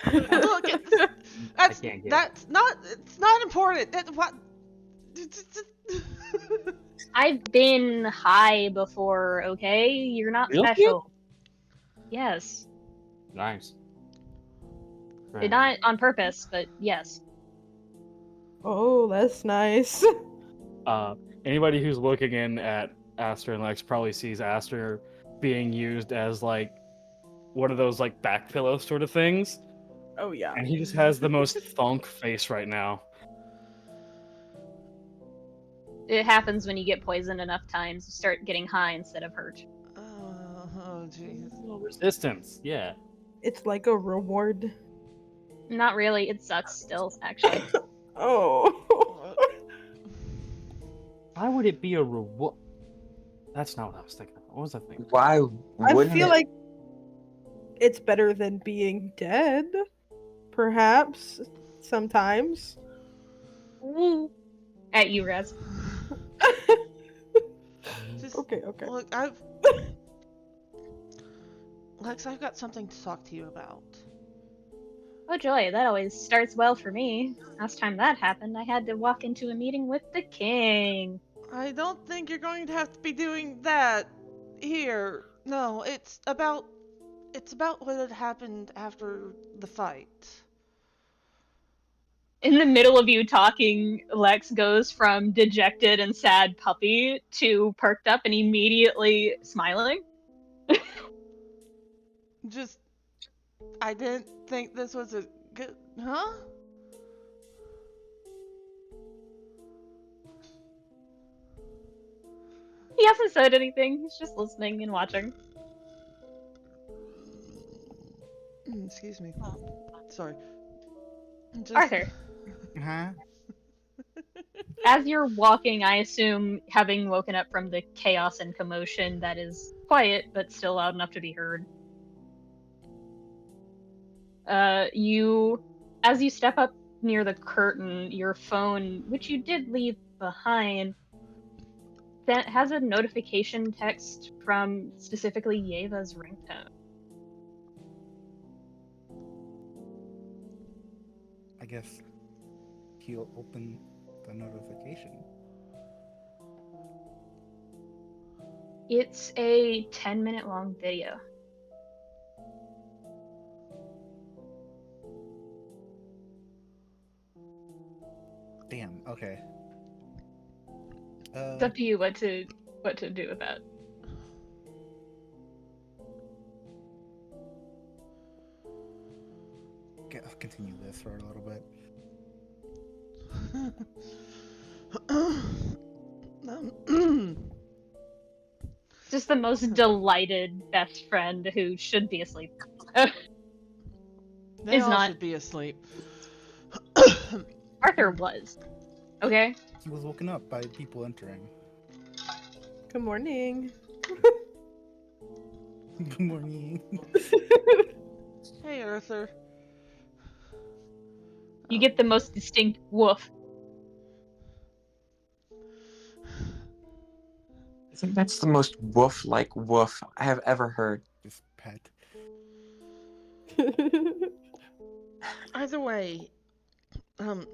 I Look, that's can't get. that's not. It's not important. What? I've been high before, okay? You're not Really? special. Yes. Nice. Not on purpose, but yes. Oh, that's nice. Anybody who's looking in at Aster and Lex probably sees Aster being used as like one of those like back pillow sort of things, Oh yeah. and he just has the most thunk face right now. It happens when you get poisoned enough times, you start getting high instead of hurt. Oh, jeez. Resistance, yeah. It's like a reward. Not really, it sucks still, actually. Oh. Why would it be a reward? That's not what I was thinking. What was I thinking? Why I wouldn't feel it? like it's better than being dead. Perhaps. Sometimes. Woo. At you, Razz. Just, Okay. Look, Lex, I've got something to talk to you about. Oh joy, that always starts well for me. Last time that happened, I had to walk into a meeting with the king. I don't think you're going to have to be doing that here. No, it's about what had happened after the fight. In the middle of you talking, Lex goes from dejected and sad puppy to perked up and immediately smiling. Just, I didn't think this was a good, huh? He hasn't said anything, he's just listening and watching. Excuse me. Sorry. Just... Arthur, Huh? as you're walking, I assume, having woken up from the chaos and commotion that is quiet but still loud enough to be heard, as you step up near the curtain, your phone, which you did leave behind, that has a notification text from specifically Yeva's ringtone. I guess he'll open the notification. It's a 10-minute long video. Damn. Okay. It's up to you what to do with that. Okay, I'll continue this for a little bit. Just the most delighted best friend who should be asleep. They Is all not. should be asleep. Arthur was. Okay? He was woken up by people entering. Good morning. Good morning. Hey, Arthur. You get the most distinct woof. I think that's the most woof-like woof I have ever heard. Just pet. Either way, and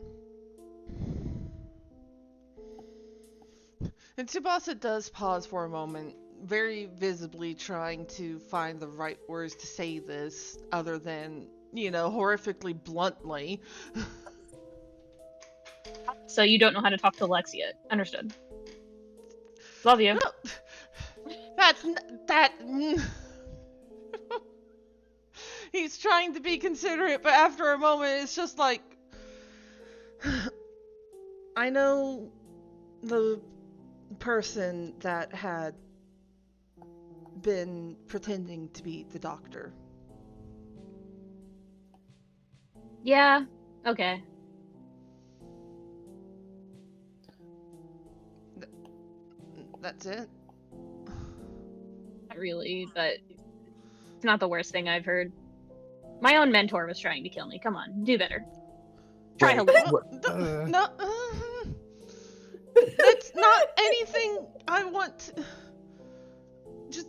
Tsubasa does pause for a moment, very visibly trying to find the right words to say this, other than, horrifically bluntly. So you don't know how to talk to Lex yet. Understood. Love you. No, that. He's trying to be considerate, but after a moment, it's just like, I know the person that had been pretending to be the doctor. Yeah. Okay. That's it. Not really, but it's not the worst thing I've heard. My own mentor was trying to kill me. Come on, do better. Try to Wait, live. what- No. That's not anything I want to... Just...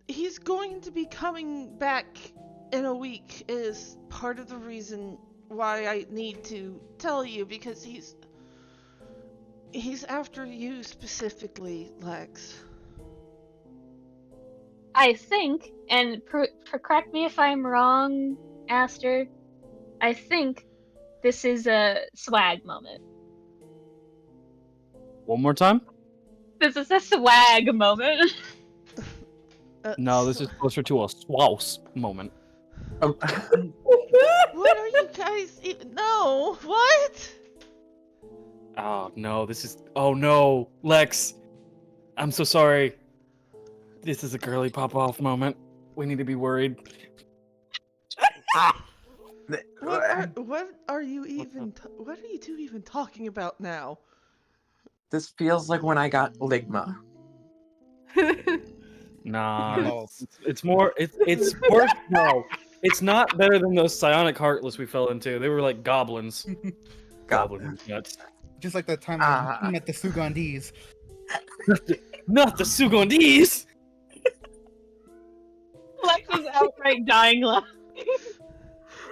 He's going to be coming back in a week is part of the reason why I need to tell you, because he's after you specifically, Lex. I think, and correct me if I'm wrong, Aster, I think this is a swag moment. One more time? This is a swag moment. No, this is closer to a swouse moment. What are you guys even... No, what? Oh no, this is... Oh no, Lex. I'm so sorry. This is a girly pop-off moment. We need to be worried. What are you even... what are you two even talking about now? This feels like when I got Ligma. Nah, Balls. it's more... It's worse. No, it's not better than those psionic heartless we fell into. They were like goblins. Goblins nuts. Just like that time I met the Sugandis. Not the Sugandis! Lex is outright dying laughing.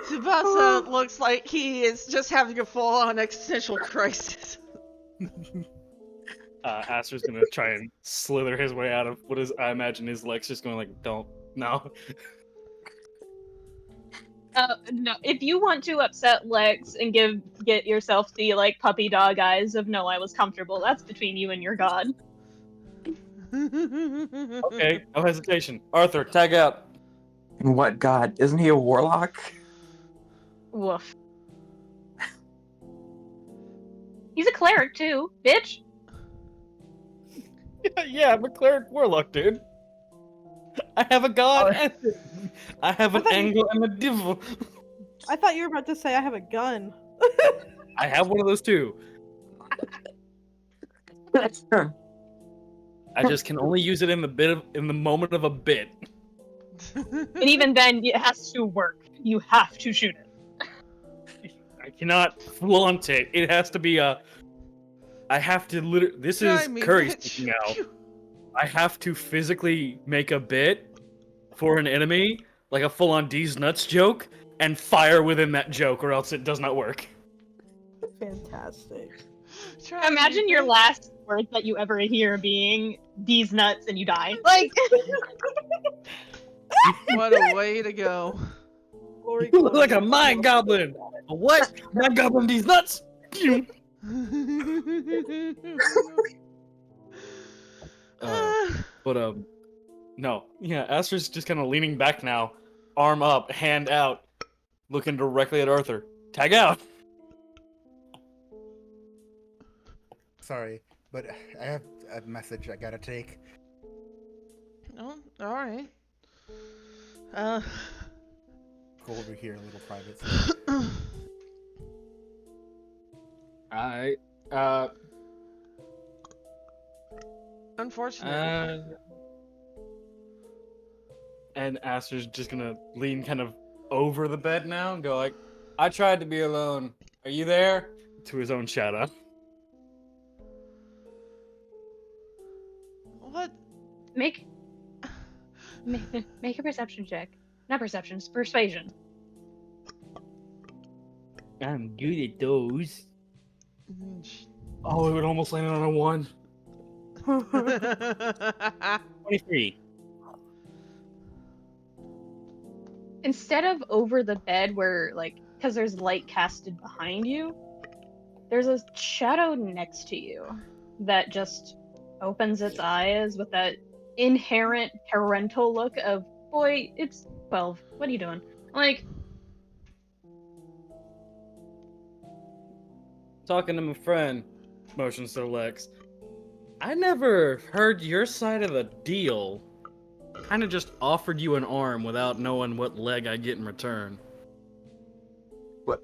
Tsubasa looks like he is just having a full-on existential crisis. Aster's gonna try and slither his way out of what is, I imagine, his Lex just going like, don't, no. No, if you want to upset Lex and get yourself the like puppy dog eyes of no, I was comfortable, that's between you and your god. Okay, no hesitation. Arthur, tag out. And what god? Isn't he a warlock? Woof. He's a cleric too, bitch. Yeah, I'm a cleric warlock, dude. I have a god. I have an angle and a devil. I thought you were about to say I have a gun. I have one of those too. I just can only use it in the moment of a bit. And even then, it has to work. You have to shoot it. I cannot flaunt it. It has to be a. I have to literally. This is Kuri speaking now. I have to physically make a bit for an enemy, like a full-on D's nuts joke, and fire within that joke, or else it does not work. Fantastic. Imagine your last word that you ever hear being "these nuts" and you die. Like, what a way to go. Glory, You look like a mind goblin. A what? Mind goblin these nuts. But no, yeah. Aster's just kind of leaning back now, arm up, hand out, looking directly at Arthur. Tag out. Sorry, but I have a message I gotta take. Oh, alright. Go over here, a little private. Alright. Unfortunately. And Aster's just gonna lean kind of over the bed now and go like, I tried to be alone. Are you there? To his own shadow. What? make a perception check. Not perception, it's persuasion. I'm good at those. Oh, it would almost land on a 1. 23. Instead of over the bed where, like, because there's light casted behind you, there's a shadow next to you that just opens its eyes with that inherent parental look of, boy, it's 12. What are you doing? Like, Talking to my friend, motions to Lex. I never heard your side of the deal. Kind of just offered you an arm without knowing what leg I get in return. What?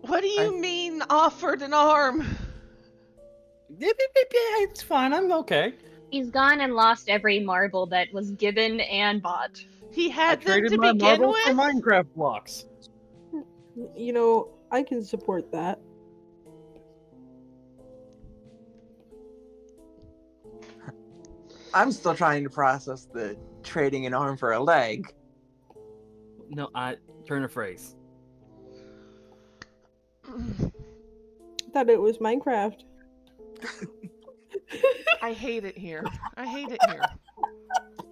What do you mean offered an arm? It's fine, I'm okay. he's gone and lost every marble that was given and bought. He I had them traded to my begin marbles for with? Minecraft blocks. You know, I can support that. I'm still trying to process the trading an arm for a leg. No, turn a phrase. Thought it was Minecraft. I hate it here. I hate it here.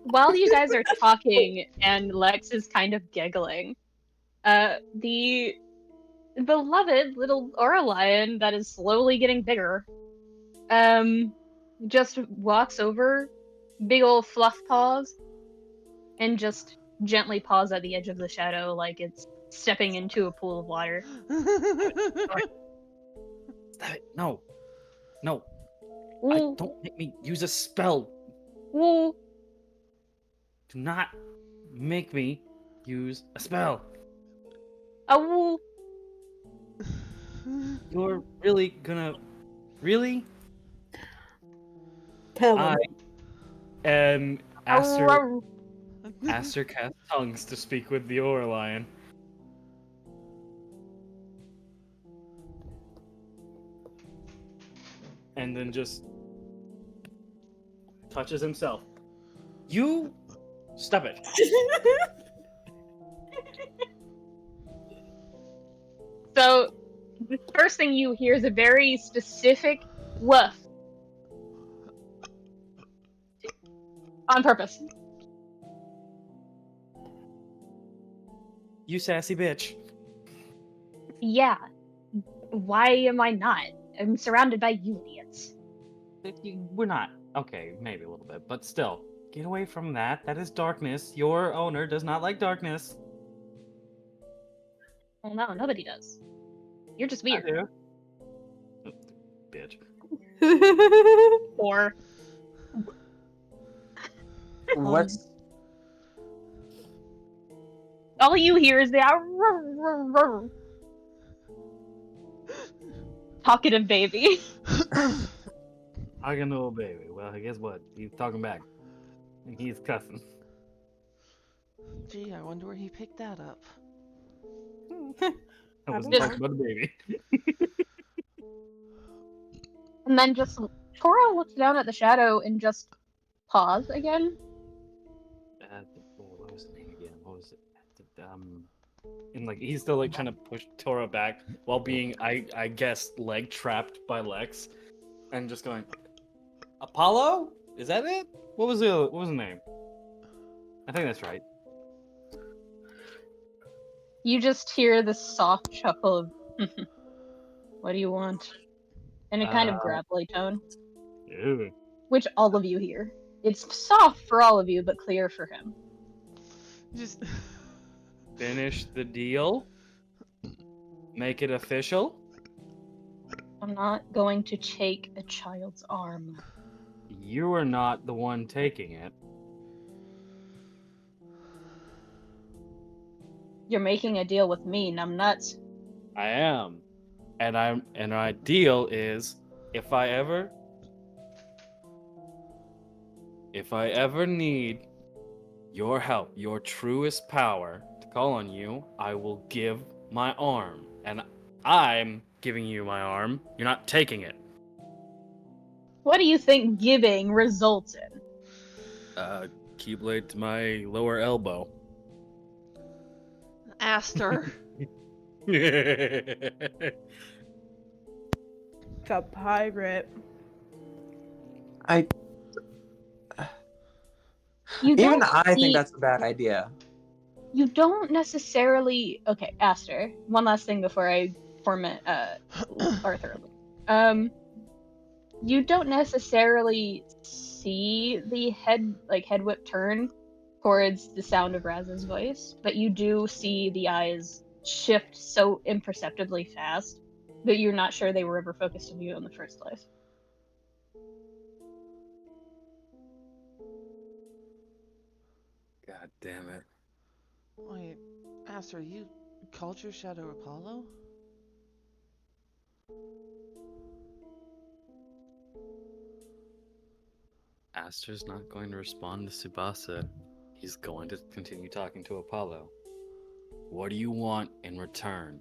While you guys are talking and Lex is kind of giggling, the beloved little Aura lion that is slowly getting bigger, just walks over, big old fluff paws, and just gently paws at the edge of the shadow like it's stepping into a pool of water. Stop it. No. No. Ooh, Don't make me use a spell. ooh. Do not make me use a spell. Ooh. You're really gonna... Really? Tell I him. am Aster. Ow. Aster cast tongues to speak with the Aura Lion. And then just touches himself. You stop it. So, the first thing you hear is a very specific woof. On purpose. You sassy bitch. Yeah. Why am I not? I'm surrounded by you idiots. We're not. Okay, maybe a little bit, but still. Get away from that. That is darkness. Your owner does not like darkness. Well, no, nobody does. You're just I weird. do. Bitch. Or What's all you hear is the talkative baby. I got no baby. Well, guess what? He's talking back. And he's cussing. Gee, I wonder where he picked that up. I wasn't don't talking about the baby. And then just Tora looks down at the shadow and just pause again. What was the name again? What was it? And like he's still like trying to push Tora back while being, I guess, leg trapped by Lex, and just going, Apollo? Is that it? What was the name? I think that's right. You just hear the soft chuckle of, what do you want? In a kind of gravelly tone, Ew. which all of you hear. It's soft for all of you, but clear for him. Just Finish the deal. Make it official. I'm not going to take a child's arm. You are not the one taking it. You're making a deal with me, numbnuts. I am. And our deal is if I ever need your help, your truest power to call on you, I will give my arm. And I'm giving you my arm. You're not taking it. What do you think giving results in? Keyblade to my lower elbow. Aster. It's a pirate. You even don't I see- think that's a bad idea. You don't necessarily. Okay, Aster. One last thing before I torment Arthur. You don't necessarily see the head whip turn towards the sound of Razz's voice, but you do see the eyes shift so imperceptibly fast that you're not sure they were ever focused on you in the first place. God damn it. Wait, Aster, you called your shadow Apollo? Aster's not going to respond to Tsubasa. He's going to continue talking to Apollo. What do you want in return?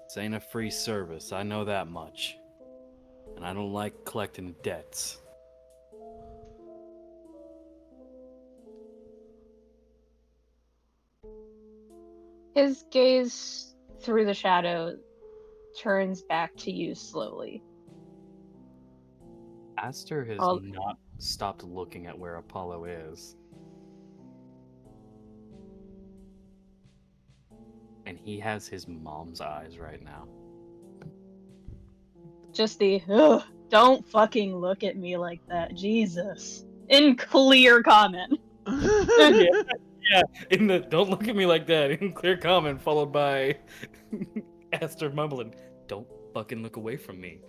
This ain't a free service, I know that much. And I don't like collecting debts. His gaze through the shadow turns back to you slowly. Aster has All- not stopped looking at where Apollo is. And he has his mom's eyes right now. Just the, ugh, don't fucking look at me like that, Jesus. In clear comment. Yeah, in the don't look at me like that, in clear comment, followed by Aster mumbling, don't fucking look away from me.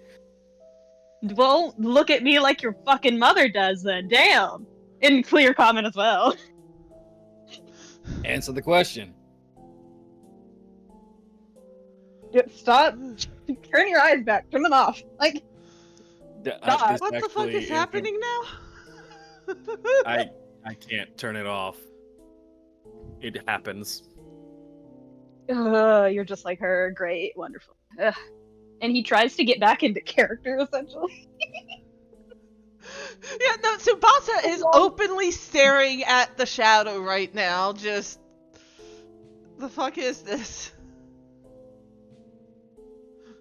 Well, look at me like your fucking mother does then, damn. In clear comment as well. Answer the question. Stop. Turn your eyes back. Turn them off. Like, stop. This What the fuck actually is happening now? I can't turn it off. It happens. You're just like her. Great. Wonderful. Ugh. And he tries to get back into character, essentially. Yeah, no, Tsubasa is openly staring at the shadow right now, just... The fuck is this?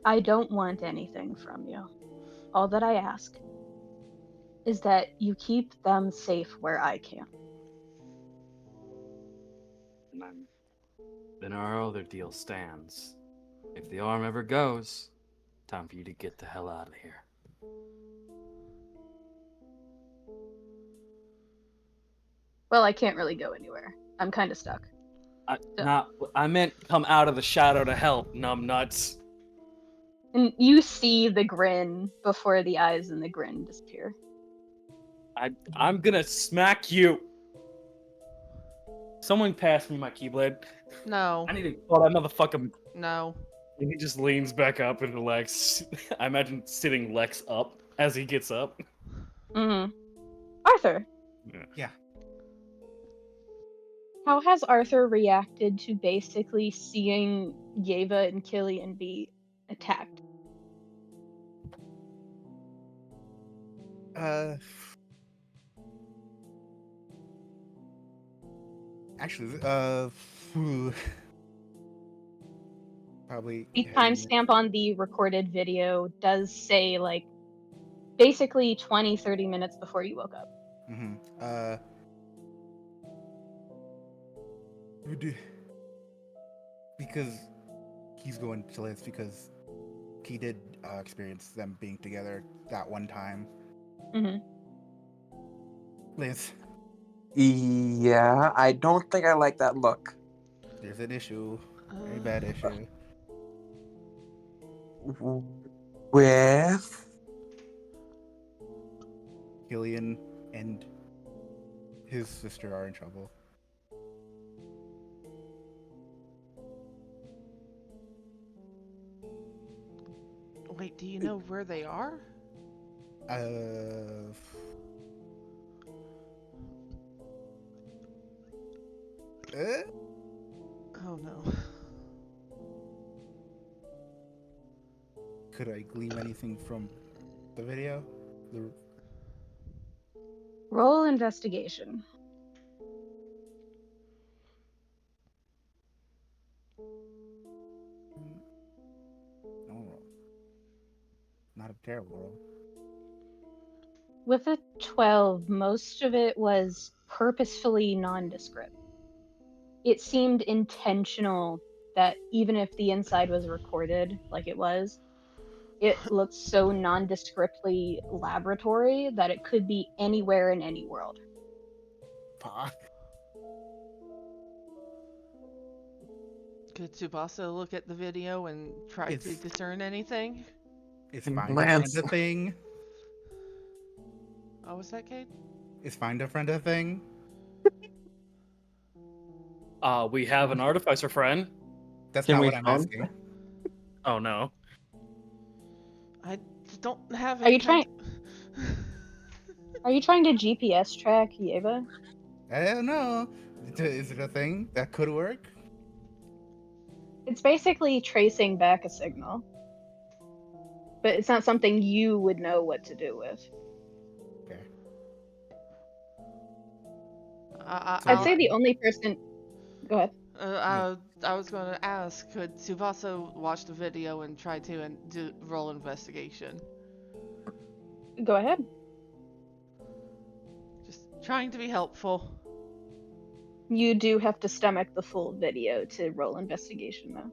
I don't want anything from you. All that I ask is that you keep them safe where I can. Then our other deal stands. If the arm ever goes, time for you to get the hell out of here. Well, I can't really go anywhere. I'm kind of stuck. I meant come out of the shadow to help, numbnuts. And you see the grin before the eyes and the grin disappear. I'm gonna smack you. Someone pass me my keyblade. No. I need to call that motherfucker. No. And he just leans back up into Lex. I imagine sitting Lex up as he gets up. Mm-hmm. Arthur. Yeah. How has Arthur reacted to basically seeing Yeva and Killian be attacked? Actually, probably. The timestamp on the recorded video does say, like, basically 20-30 minutes before you woke up. Because he's going to Liz because he did experience them being together that one time. Mm-hmm. Liz, Yeah, I don't think I like that look. there's an issue. Very bad issue. With Killian and his sister are in trouble. Wait, do you know where they are? Oh no. Could I glean anything from the video? Roll investigation. No, not a terrible roll. With a 12, most of it was purposefully nondescript. It seemed intentional that even if the inside was recorded like it was, it looked so nondescriptly laboratory that it could be anywhere in any world. Fuck. Could Tsubasa look at the video and try to discern anything? Is find a Lance. friend a thing? Oh, was that Cayde? Is find a friend a thing? We have an artificer friend. That's Can not we what I'm phone? asking. Oh no. I don't have Are any you trying? Are you trying to GPS track Yeva? I don't know. Is it a thing that could work? It's basically tracing back a signal, but it's not something you would know what to do with. Okay. I'd say the only person. Go ahead. I was going to ask, could Tsubasa watch the video and try to do roll investigation? Go ahead. Just trying to be helpful. You do have to stomach the full video to roll investigation, though.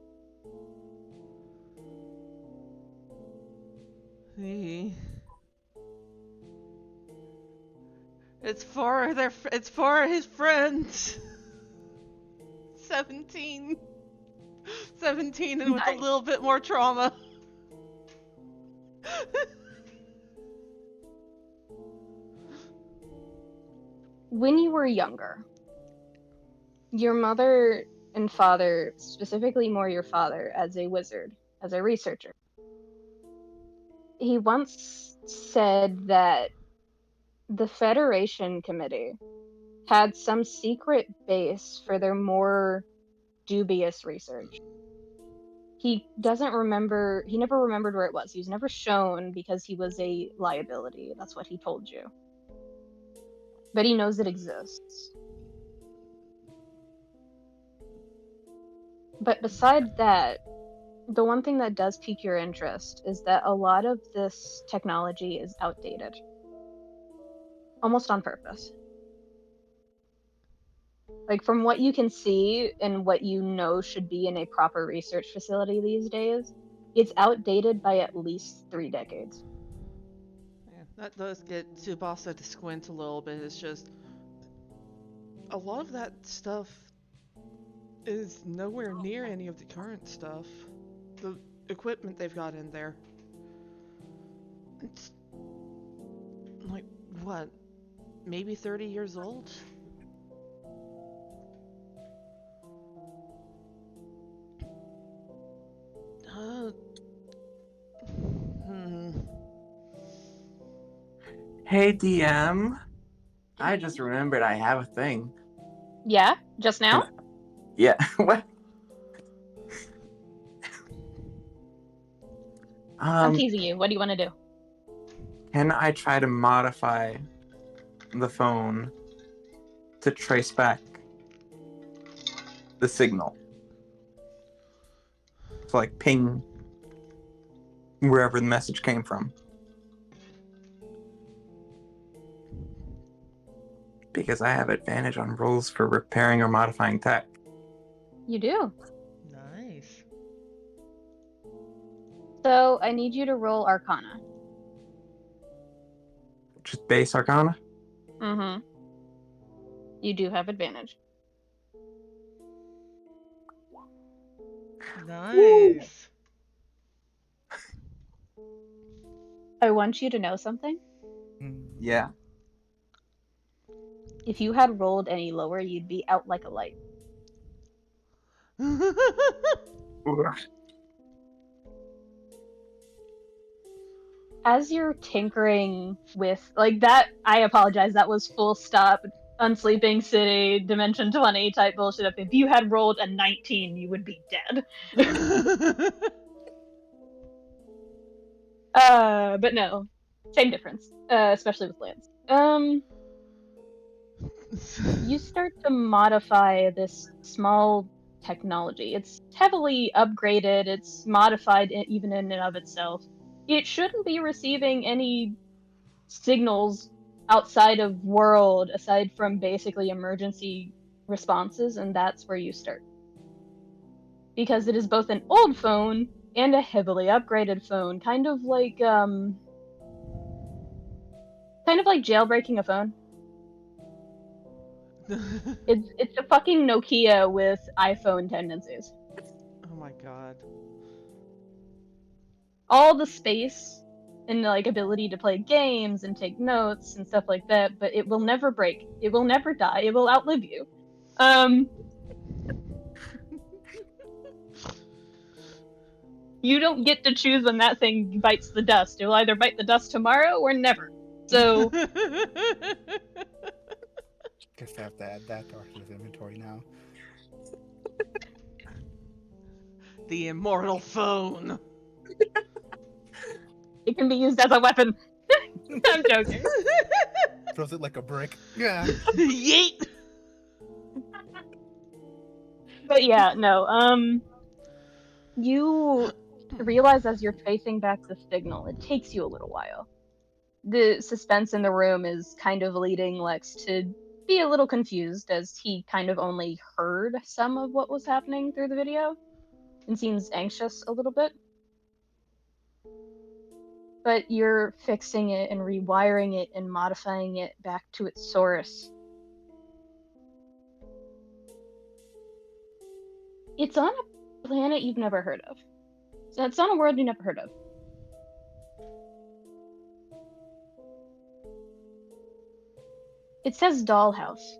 It's for it's for his friends. 17. 17 and with a Nice. little bit more trauma. When you were younger, your mother and father, specifically more your father, as a wizard, as a researcher, he once said that the Federation Committee had some secret base for their more dubious research. He never remembered where it was. He was never shown because he was a liability. That's what he told you. But he knows it exists. But besides that, the one thing that does pique your interest is that a lot of this technology is outdated. Almost on purpose. Like, from what you can see and what you know should be in a proper research facility these days, it's outdated by at least 3 decades. Yeah, that does get Tsubasa to squint a little bit. It's just a lot of that stuff is nowhere near any of the current stuff. The equipment they've got in there. It's like, what? Maybe 30 years old? Hmm. Hey, DM. I just remembered I have a thing. Yeah? Just now? Yeah. What? I'm teasing you. What do you want to do? Can I try to modify the phone to trace back the signal? To like ping wherever the message came from. Because I have advantage on rolls for repairing or modifying tech. You do. Nice. So I need you to roll Arcana. Just base Arcana? Mm-hmm. You do have advantage. Nice. I want you to know something. Yeah. If you had rolled any lower, you'd be out like a light. As you're tinkering with, like, that, I apologize, that was full stop, Unsleeping City, Dimension 20 type bullshit. If you had rolled a 19, you would be dead. But no, same difference, especially with Lance. You start to modify this small technology. It's heavily upgraded, it's modified even in and of itself. It shouldn't be receiving any signals outside of world, aside from basically emergency responses, and that's where you start. Because it is both an old phone and a heavily upgraded phone, kind of like jailbreaking a phone. It's a fucking Nokia with iPhone tendencies. Oh my god. All the space and like ability to play games and take notes and stuff like that, but it will never break. It will never die. It will outlive you. You don't get to choose when that thing bites the dust. It will either bite the dust tomorrow or never. So Guess I have to add that to Arthur's inventory now. The immortal phone. it can be used as a weapon. I'm joking. Throws it like a brick. Yeah. Yeet. But yeah, no. You realize as you're tracing back the signal, it takes you a little while. The suspense in the room is kind of leading Lex to be a little confused as he kind of only heard some of what was happening through the video and seems anxious a little bit. But you're fixing it and rewiring it and modifying it back to its source. It's on a planet you've never heard of. So it's on a world you've never heard of. It says dollhouse.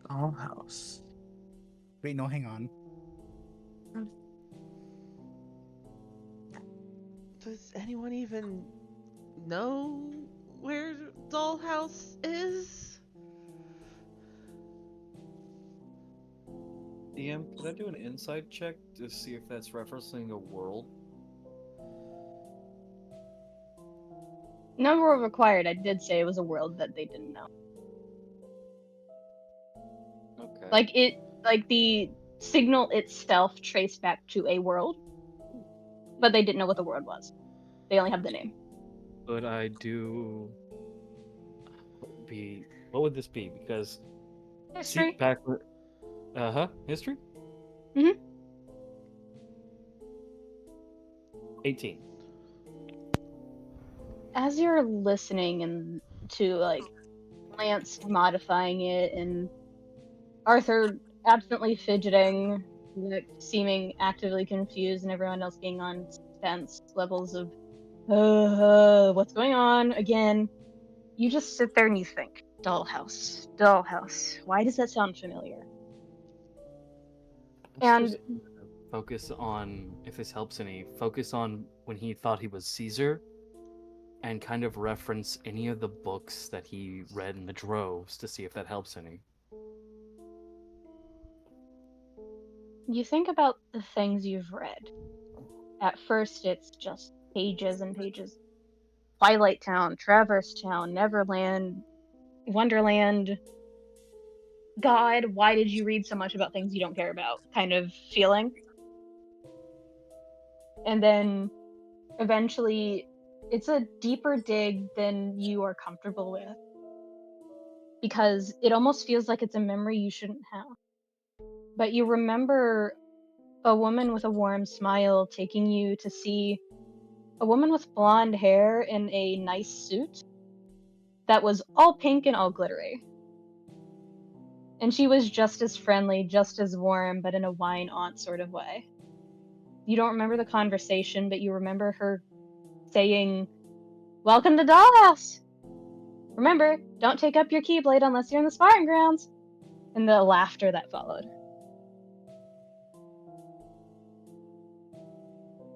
Dollhouse. Wait, no, hang on. Does anyone even know where Dollhouse is? DM, could I do an insight check to see if that's referencing a world? No rule required. I did say it was a world that they didn't know. Okay. Like the signal itself traced back to a world, but they didn't know what the world was. They only have the name. Could I do what would this be? Because History. back history? Mhm. 18. As you're listening and to like Lance modifying it and Arthur absently fidgeting, like, seeming actively confused, and everyone else being on tense levels of what's going on again. You just sit there and you think, dollhouse, dollhouse. Why does that sound familiar? Let's And just focus on, if this helps any, focus on when he thought he was Caesar and kind of reference any of the books that he read in the droves to see if that helps any. you think about the things you've read. At first, it's just pages and pages. Twilight Town, Traverse Town, Neverland, Wonderland. God, why did you read so much about things you don't care about? Kind of feeling. And then eventually, it's a deeper dig than you are comfortable with. Because it almost feels like it's a memory you shouldn't have. But you remember a woman with a warm smile taking you to see a woman with blonde hair in a nice suit that was all pink and all glittery. And she was just as friendly, just as warm, but in a wine aunt sort of way. You don't remember the conversation, but you remember her saying, "Welcome to Dollhouse! Remember, don't take up your Keyblade unless you're in the sparring grounds." And the laughter that followed.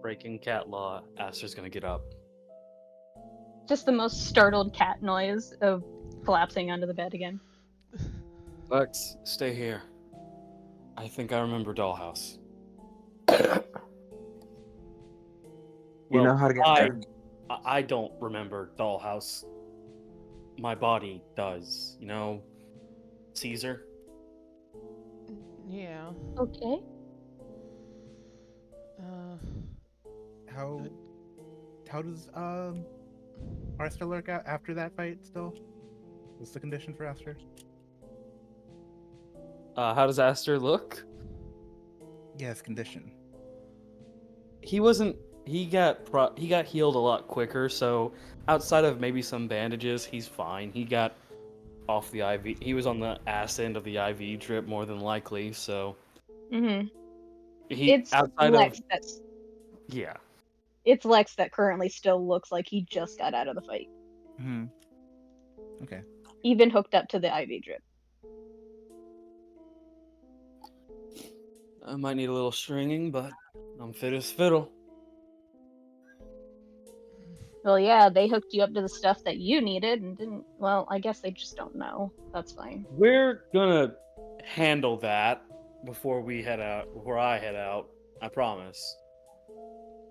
Breaking cat law, Aster's gonna get up. Just the most startled cat noise of collapsing onto the bed again. Lex, stay here. I think I remember Dollhouse. You know how to get there? I don't remember Dollhouse. My body does, you know? Caesar? Yeah. Okay. How does Aster look out after that fight still? What's the condition for Aster? How does Aster look? Yes, condition. He got healed a lot quicker, so outside of maybe some bandages, he's fine. He got off the IV. He was on the ass end of the IV drip more than likely, so Mm-hmm. he It's outside Lex of that's yeah. it's Lex that currently still looks like he just got out of the fight. Hmm. Okay. Even hooked up to the IV drip. I might need a little stringing, but I'm fit as fiddle. Well, yeah, they hooked you up to the stuff that you needed and didn't. Well, I guess they just don't know. That's fine. We're gonna handle that before I head out. I promise.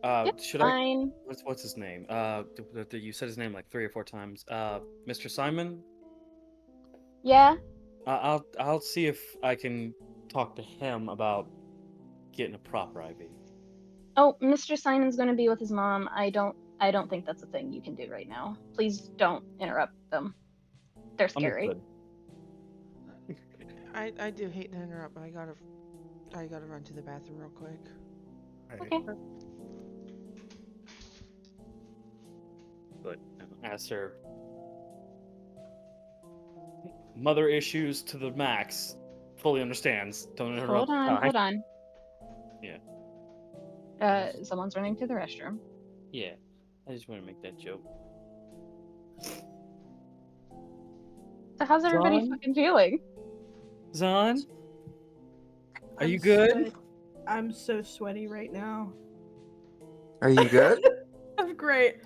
Yep, Should I? fine. What's his name? You said his name like 3 or 4 times. Mr. Simon. Yeah. I'll see if I can talk to him about getting a proper IV. Oh, Mr. Simon's going to be with his mom. I don't think that's a thing you can do right now. Please don't interrupt them. They're scary. Understood. I do hate to interrupt, but I gotta run to the bathroom real quick. Alright. Okay. But Aster, mother issues to the max. Fully understands. Don't interrupt. Hold on. Yeah. Someone's running to the restroom. Yeah. I just want to make that joke. So how's everybody John? fucking feeling? Zahn? Are you I'm good? sweaty. I'm so sweaty right now. Are you good? I'm great.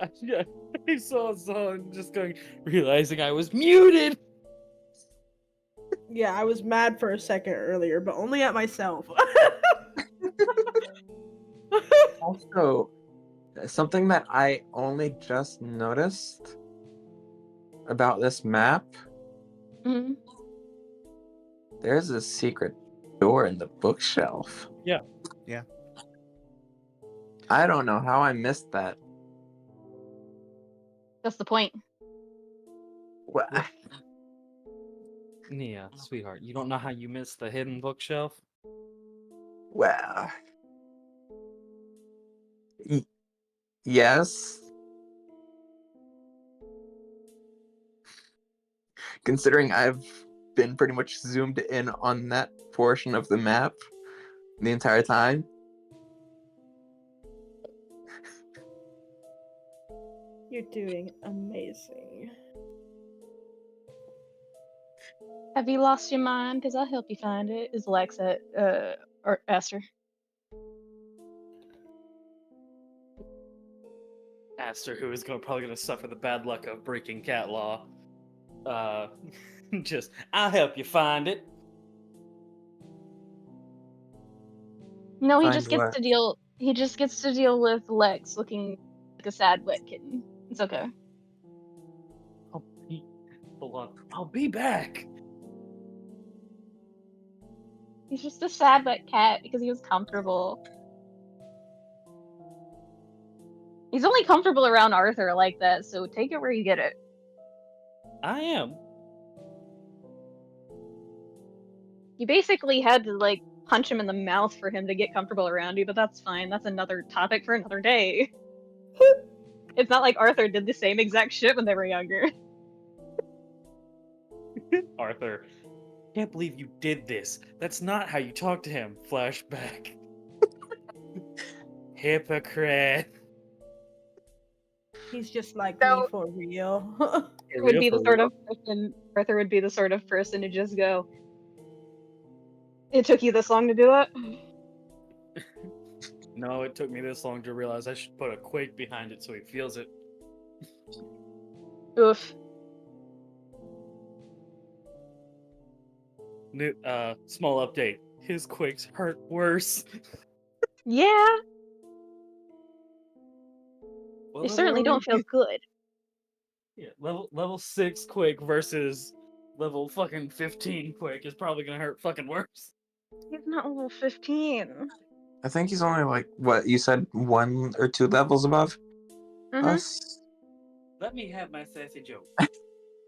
I saw Zahn just realizing I was muted. Yeah, I was mad for a second earlier, but only at myself. Also, something that I only just noticed about this map, Hmm. there's a secret door in the bookshelf. Yeah. Yeah. I don't know how I missed that. That's the point. What? Nia, sweetheart, you don't know how you missed the hidden bookshelf? Well, yes. Considering I've been pretty much zoomed in on that portion of the map the entire time. You're doing amazing. Have you lost your mind? Because I'll help you find it. Is Lex at or Aster? Aster, who is probably gonna suffer the bad luck of breaking cat law. I'll help you find it. No, he Find just gets what? to deal. He just gets to deal with Lex looking like a sad wet kitten. It's okay. Hold on. I'll be back. He's just a sad wet cat because he was comfortable. He's only comfortable around Arthur like that, so take it where you get it. I am. You basically had to like punch him in the mouth for him to get comfortable around you, but that's fine. That's another topic for another day. It's not like Arthur did the same exact shit when they were younger. Arthur, can't believe you did this. That's not how you talk to him. Flashback. Hypocrite. He's just like So- me for real. Would be the sort of person Arthur would be the sort of person to just go, "It took you this long to do that?" No, it took me this long to realize I should put a quake behind it so he feels it. Oof. Small update. His quakes hurt worse. Yeah, What they level certainly are don't we? feel good. Yeah, level 6 quake versus level fucking 15 quake is probably gonna hurt fucking worse. He's not level 15. I think he's only like, what, you said 1 or 2 levels above Mm-hmm. us? Let me have my sassy joke.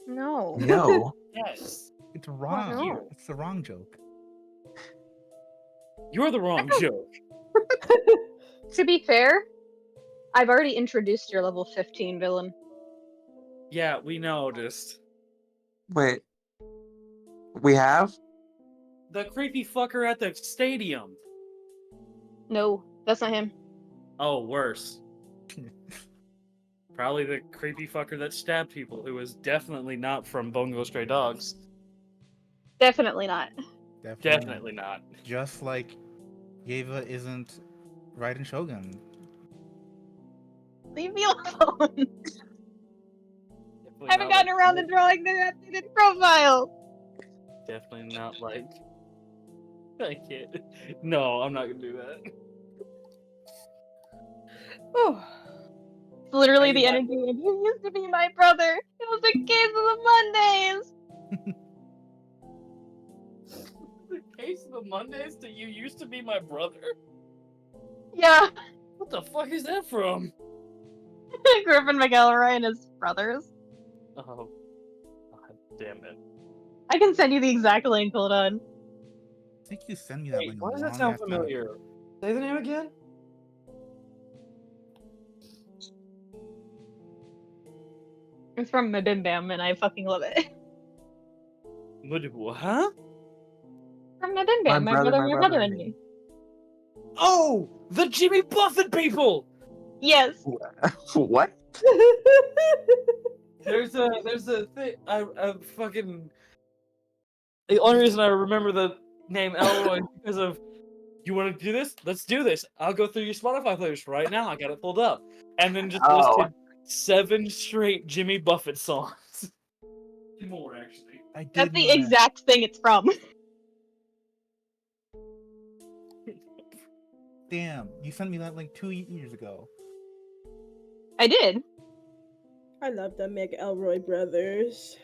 No. No. Yes. It's wrong. no. It's the wrong joke. You're the wrong joke. To be fair, I've already introduced your level 15 villain. Yeah, we noticed. Wait. We have? The creepy fucker at the stadium. No, that's not him. Oh, worse. Probably the creepy fucker that stabbed people, who was definitely not from Bungo Stray Dogs. Definitely not. Definitely not. Just like Yeva isn't Raiden Shogun. Leave me alone. Definitely I haven't not gotten like- around to drawing their updated profile. Definitely not like. I can't. No, I'm not gonna do that. Oh, It's literally Are the you- energy of you used to be my brother. It was the kids of the Mondays. The case of the Mondays that you used to be my brother? Yeah, What the fuck is that from? Griffin McElroy and his brothers. Oh, God damn it. I can send you the exact link. Hold on. I think you sent me that Wait, link why does that long sound ass time familiar? ago. Say the name again? It's from Bim Bam, and I fucking love it. Huh? From Bim Bam, my brother, my brother, and me. Oh! The Jimmy Buffett people! Yes. What? There's a thing. I fucking. The only reason I remember the name Elroy is because of. You want to do this? Let's do this. I'll go through your Spotify playlist right now. I got it pulled up, and then just Oh. listed 7 straight Jimmy Buffett songs. More actually. I did That's know the that. exact thing it's from. Damn, you sent me that like 2 years ago. I did. I love the McElroy brothers.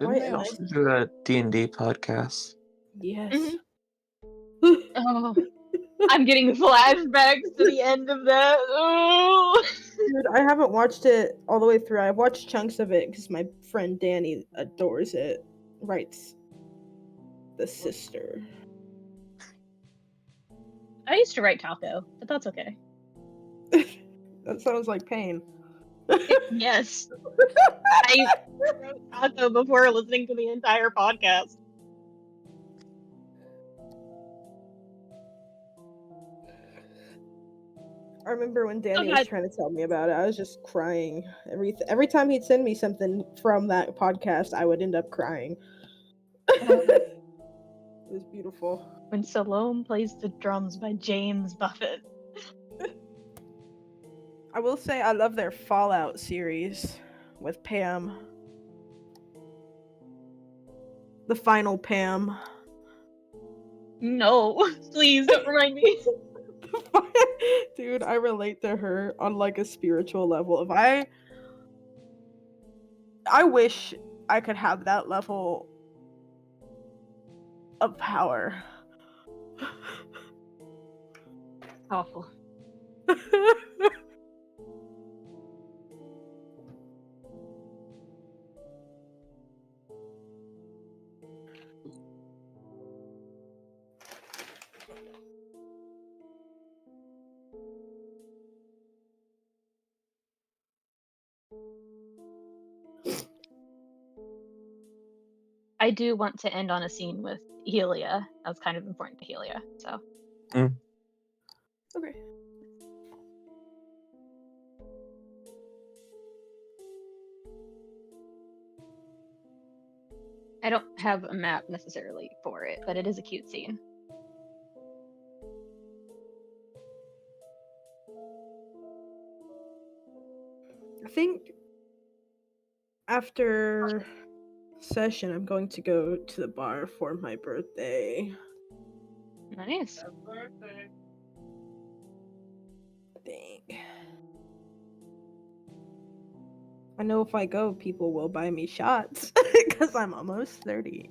Didn't Why they am I- also do a D&D podcast? Yes. Mhm. Oh, I'm getting flashbacks to the end of that. Oh. Dude, I haven't watched it all the way through. I've watched chunks of it because my friend Danny adores it. Writes the sister. I used to write taco, but that's okay. That sounds like pain. Yes. I wrote taco before listening to the entire podcast. I remember when Danny God. was trying to tell me about it, I was just crying. Every time he'd send me something from that podcast, I would end up crying. It was beautiful. When Salome plays the drums by James Buffett. I will say I love their Fallout series with Pam. The final Pam. No, please don't remind me. Dude, I relate to her on like a spiritual level. I wish I could have that level of power. Awful. I do want to end on a scene with Helia. That's kind of important to Helia. So Okay. I don't have a map necessarily for it, but it is a cute scene. I think after session, I'm going to go to the bar for my birthday. Nice. Birthday. Dang. I know if I go, people will buy me shots because I'm almost 30.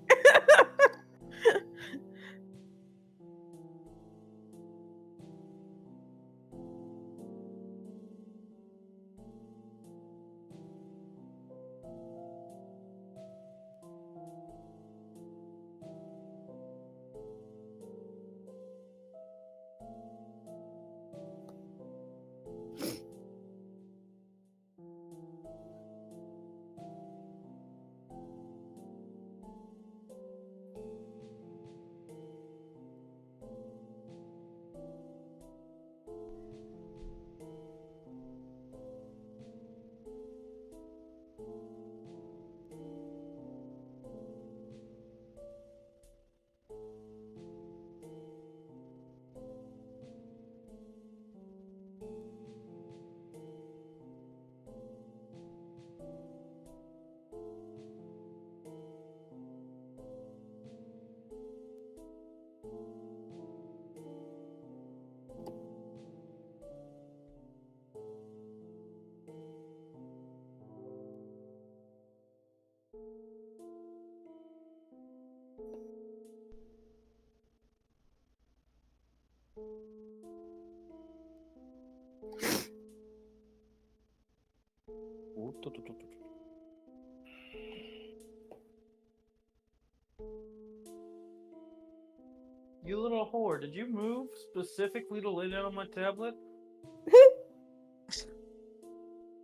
You little whore, did you move specifically to lay down on my tablet?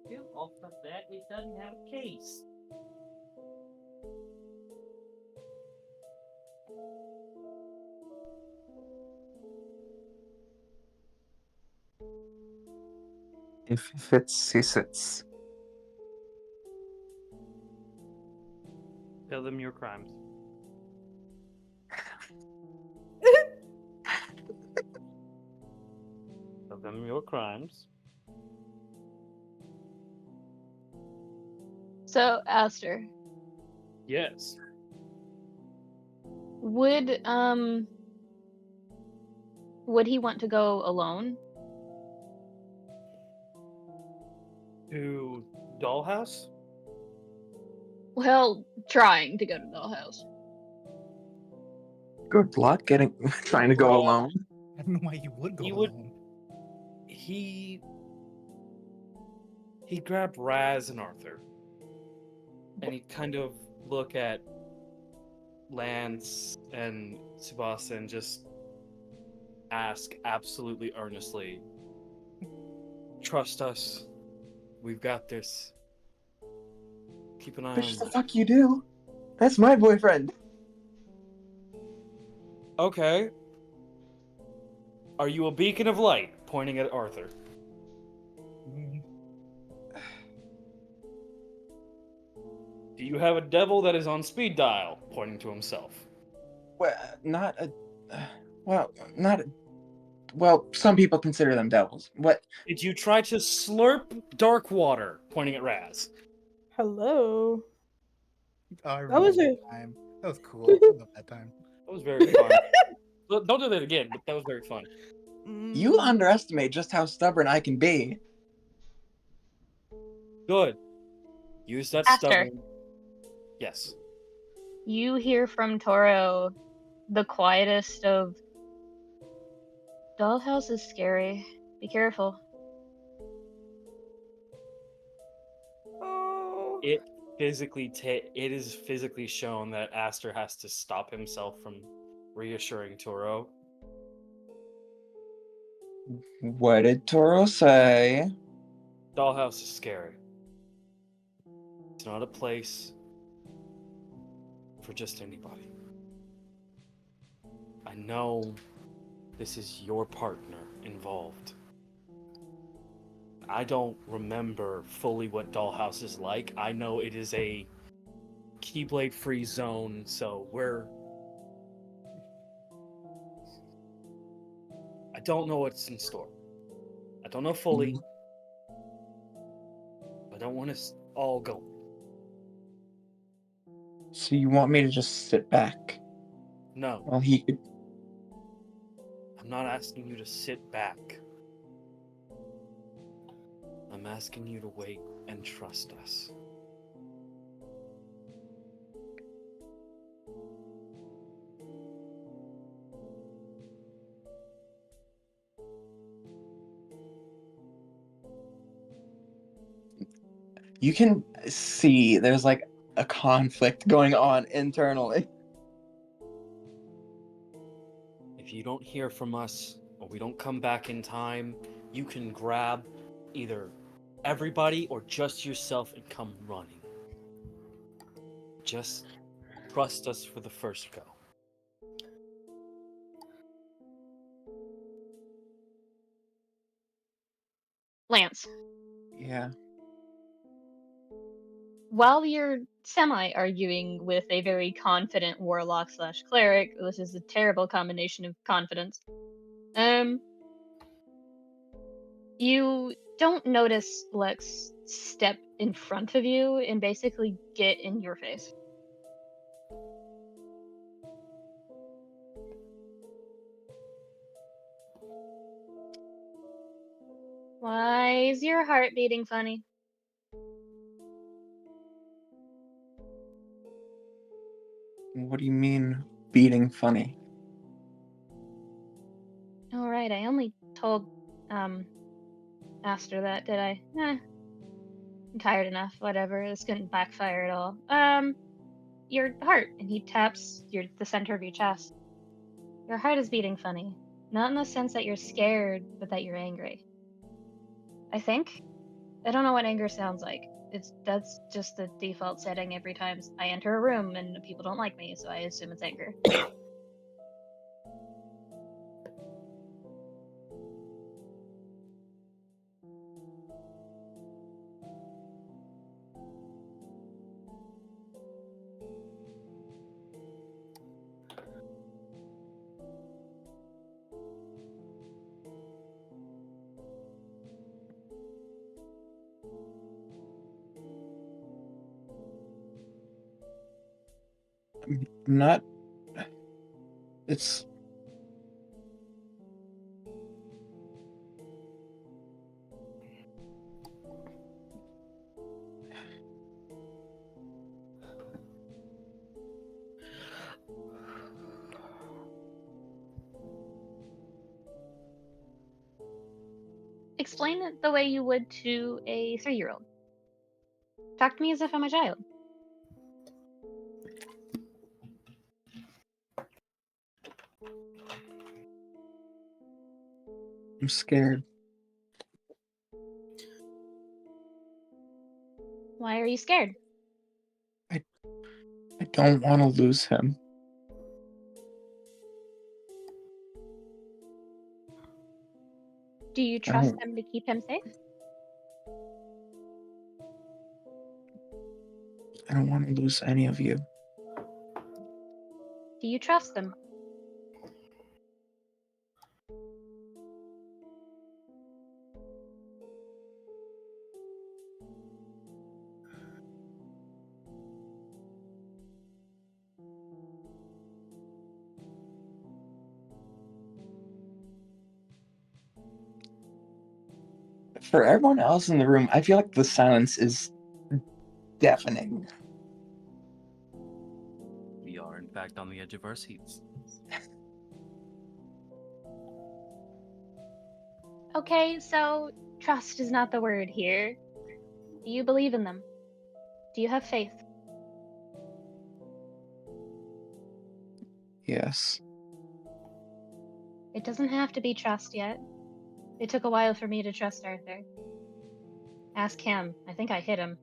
You off the bat, it doesn't have a case. If it fits, he sits. Tell them your crimes. Tell them your crimes. So, Aster, Yes. would he want to go alone? To Dollhouse? Well, trying to go to Dollhouse. Good luck trying to go Well, alone. I don't know why you would go He would- alone. He grabbed Razz and Arthur, and he'd kind of look at Lance and Tsubasa and just ask absolutely earnestly, "Trust us. We've got this. Keep an eye Bitch, the on." fuck you do? That's my boyfriend. Okay. Are you a beacon of light? Pointing at Arthur. Do you have a devil that is on speed dial? Pointing to himself. Well, not a. Well, not. Well, some people consider them devils. What? Did you try to slurp dark water? Pointing at Razz. Hello. Oh, I That remember was that a time. That was cool. I love that time. That was very fun. Don't do that again, but that was very fun. You Mm, underestimate just how stubborn I can be. Good. Use that Aster. stubborn. Yes. You hear from Toro the quietest of Dollhouse is scary. Be careful. oh. It is physically shown that Aster has to stop himself from reassuring Toro. What did Toro say? Dollhouse is scary. It's not a place for just anybody. I know this is your partner involved. I don't remember fully what Dollhouse is like. I know it is a Keyblade free zone, so I don't know what's in store. I don't know fully. I don't want us all go. So you want me to just sit back? No, Well, he could. I'm not asking you to sit back. I'm asking you to wait and trust us. You can see there's like a conflict going on internally. If you don't hear from us, or we don't come back in time, you can grab either everybody or just yourself and come running. Just trust us for the first go. Lance, Yeah. while you're semi-arguing with a very confident warlock slash cleric, this is a terrible combination of confidence. You don't notice Lex step in front of you and basically get in your face. Why is your heart beating funny? What do you mean beating funny? Alright, I only told Aster that, did I? I'm tired enough. Whatever. This couldn't backfire at all. Your heart. And he taps the center of your chest. Your heart is beating funny. Not in the sense that you're scared, but that you're angry. I think. I don't know what anger sounds like. That's just the default setting every time I enter a room and people don't like me, so I assume it's anger. I'm not. It's. Explain it the way you would to a 3-year-old. Talk to me as if I'm a child. I'm scared. Why are you scared? I don't want to lose him. Do you trust them to keep him safe? I don't want to lose any of you. Do you trust them? For everyone else in the room, I feel like the silence is deafening. We are, in fact, on the edge of our seats. Okay, so trust is not the word here. Do you believe in them? Do you have faith? Yes. It doesn't have to be trust yet. It took a while for me to trust Arthur. Ask him. I think I hit him.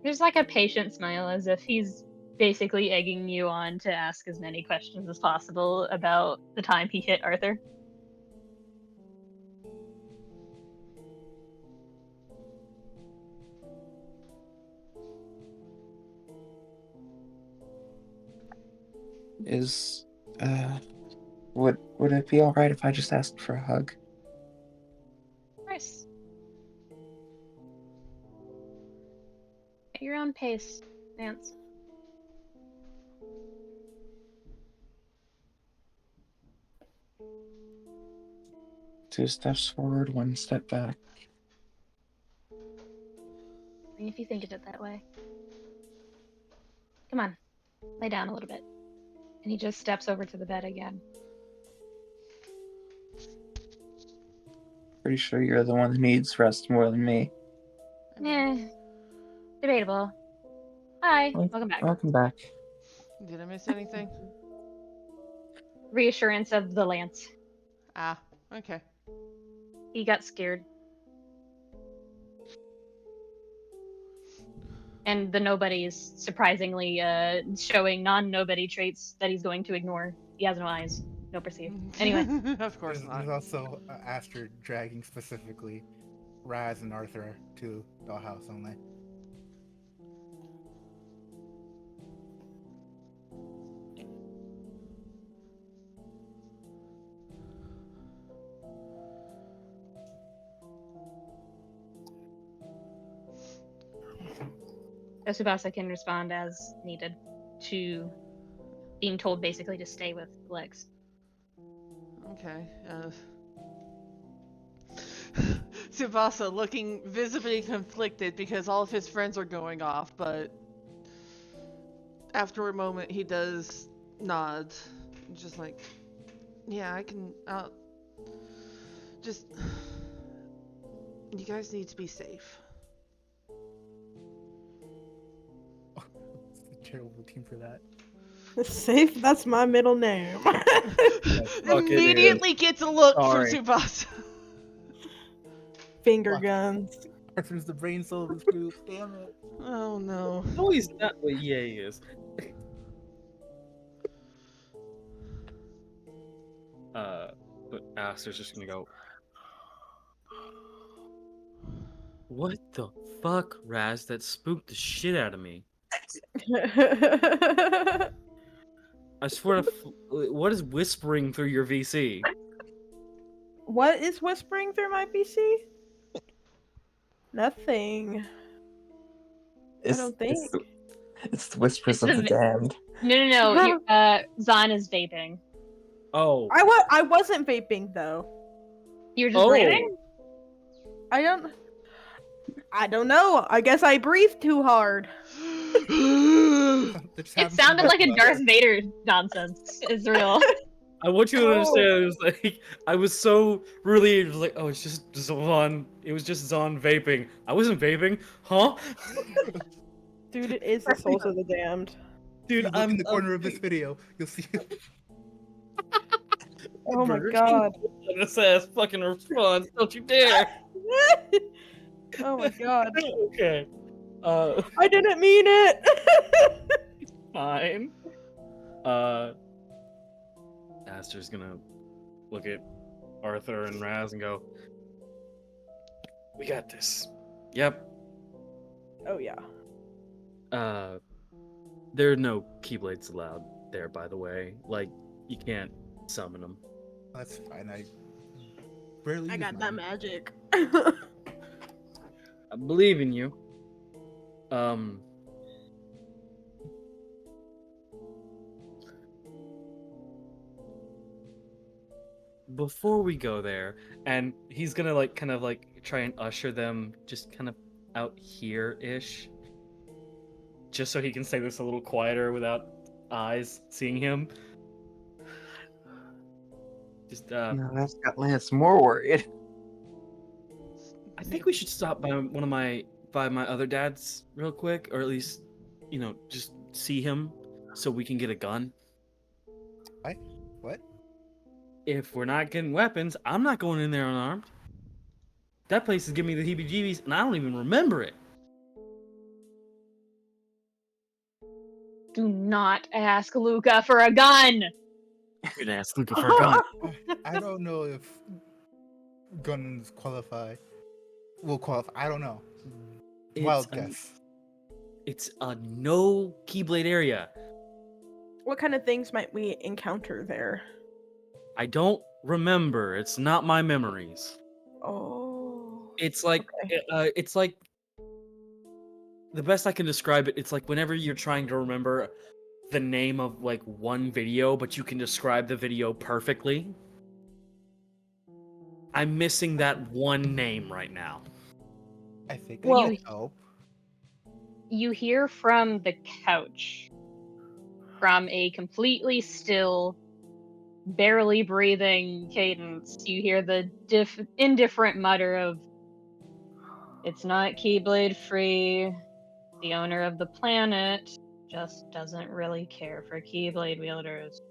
There's like a patient smile as if he's basically egging you on to ask as many questions as possible about the time he hit Arthur. Is would it be all right if I just asked for a hug? Of course. At your own pace, Vance. 2 steps forward, 1 step back. If you think of it that way. Come on, lay down a little bit. And he just steps over to the bed again. Pretty sure you're the one that needs rest more than me. Debatable. Hi, welcome back. Welcome back. Did I miss anything? Reassurance of the lance. Ah, okay. He got scared. And the nobodies surprisingly showing non-nobody traits that he's going to ignore. He has no eyes, no perceive. Anyway. Of course There's not. also Aster dragging specifically Razz and Arthur to Dollhouse only. Tsubasa can respond as needed to being told basically to stay with Lex. Okay. Tsubasa looking visibly conflicted because all of his friends are going off, but after a moment he does nod Just like, yeah, I can. Just, you guys need to be safe. It's a terrible team for that. Safe, that's my middle name. fuck it is. Immediately gets a look Sorry. from Tsubasa. Finger Fuck. guns. Arthur's the brain cell of this group. Damn it. Oh no. No, he's not. Well, yeah, he is. But Aster's just gonna go. What the fuck, Razz? That spooked the shit out of me. I swear to. What is whispering through your VC? What is whispering through my PC? Nothing. I don't think. It's the whispers It's of the the- damned. No. Zahn is vaping. Oh. I wasn't vaping though. You're just breathing? I don't know. I guess I breathed too hard. It sounded like a Darth Vader nonsense. It's real. I want you to understand. It was like I was so relieved. It was like, oh, it's just Zahn. It was just Zahn vaping. I wasn't vaping, huh? Dude, it is the souls of the damned. Dude, Look in the corner of this video. You'll see. Oh my Burger god. This ass fucking response. Don't you dare. Oh my god. Okay. I didn't mean it. Fine. Aster's gonna look at Arthur and Razz and go, "We got this." Yep. Oh yeah. There are no Keyblades allowed there, by the way. Like, you can't summon them. That's fine. I barely. I use got that mine. magic. I believe in you. Before we go there, and he's gonna like kind of like try and usher them just kind of out here-ish. Just so he can say this a little quieter without eyes seeing him. Just No, that's got Lance more worried. I think we should stop by by my other dad's real quick, or at least, just see him so we can get a gun. What? If we're not getting weapons, I'm not going in there unarmed. That place is giving me the heebie-jeebies, and I don't even remember it. Do not ask Luca for a gun. You're gonna ask Luca for a gun. I don't know if guns qualify. Will qualify. I don't know. Wild guess. It's a no Keyblade area. What kind of things might we encounter there? I don't remember. It's not my memories. Oh. It's like it's like the best I can describe it. It's like whenever you're trying to remember the name of like one video, but you can describe the video perfectly. I'm missing that one name right now. I think Well, I can help. You hear from the couch, from a completely still, barely breathing Cadence. You hear the indifferent mutter of, "It's not Keyblade free. The owner of the planet just doesn't really care for Keyblade wielders."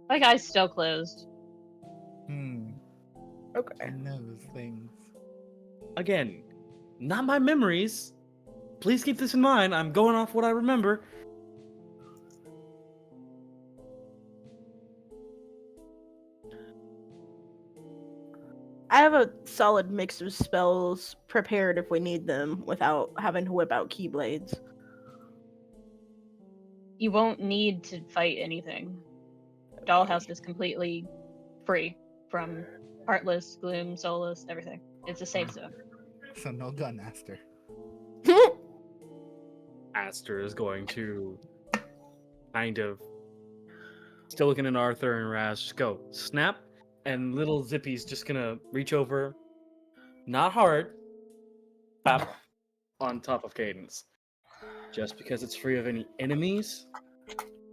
My guy's still closed. Okay. I know those things. Again, not my memories. Please keep this in mind. I'm going off what I remember. I have a solid mix of spells prepared if we need them without having to whip out keyblades. You won't need to fight anything. Dollhouse is completely free from Heartless, Gloom, Soulless, everything. It's a safe zone. So no gun, Aster. Aster is going to kind of still looking at Arthur and Razz, just go snap, and little Zippy's just gonna reach over, not hard, bap, on top of Cadence. Just because it's free of any enemies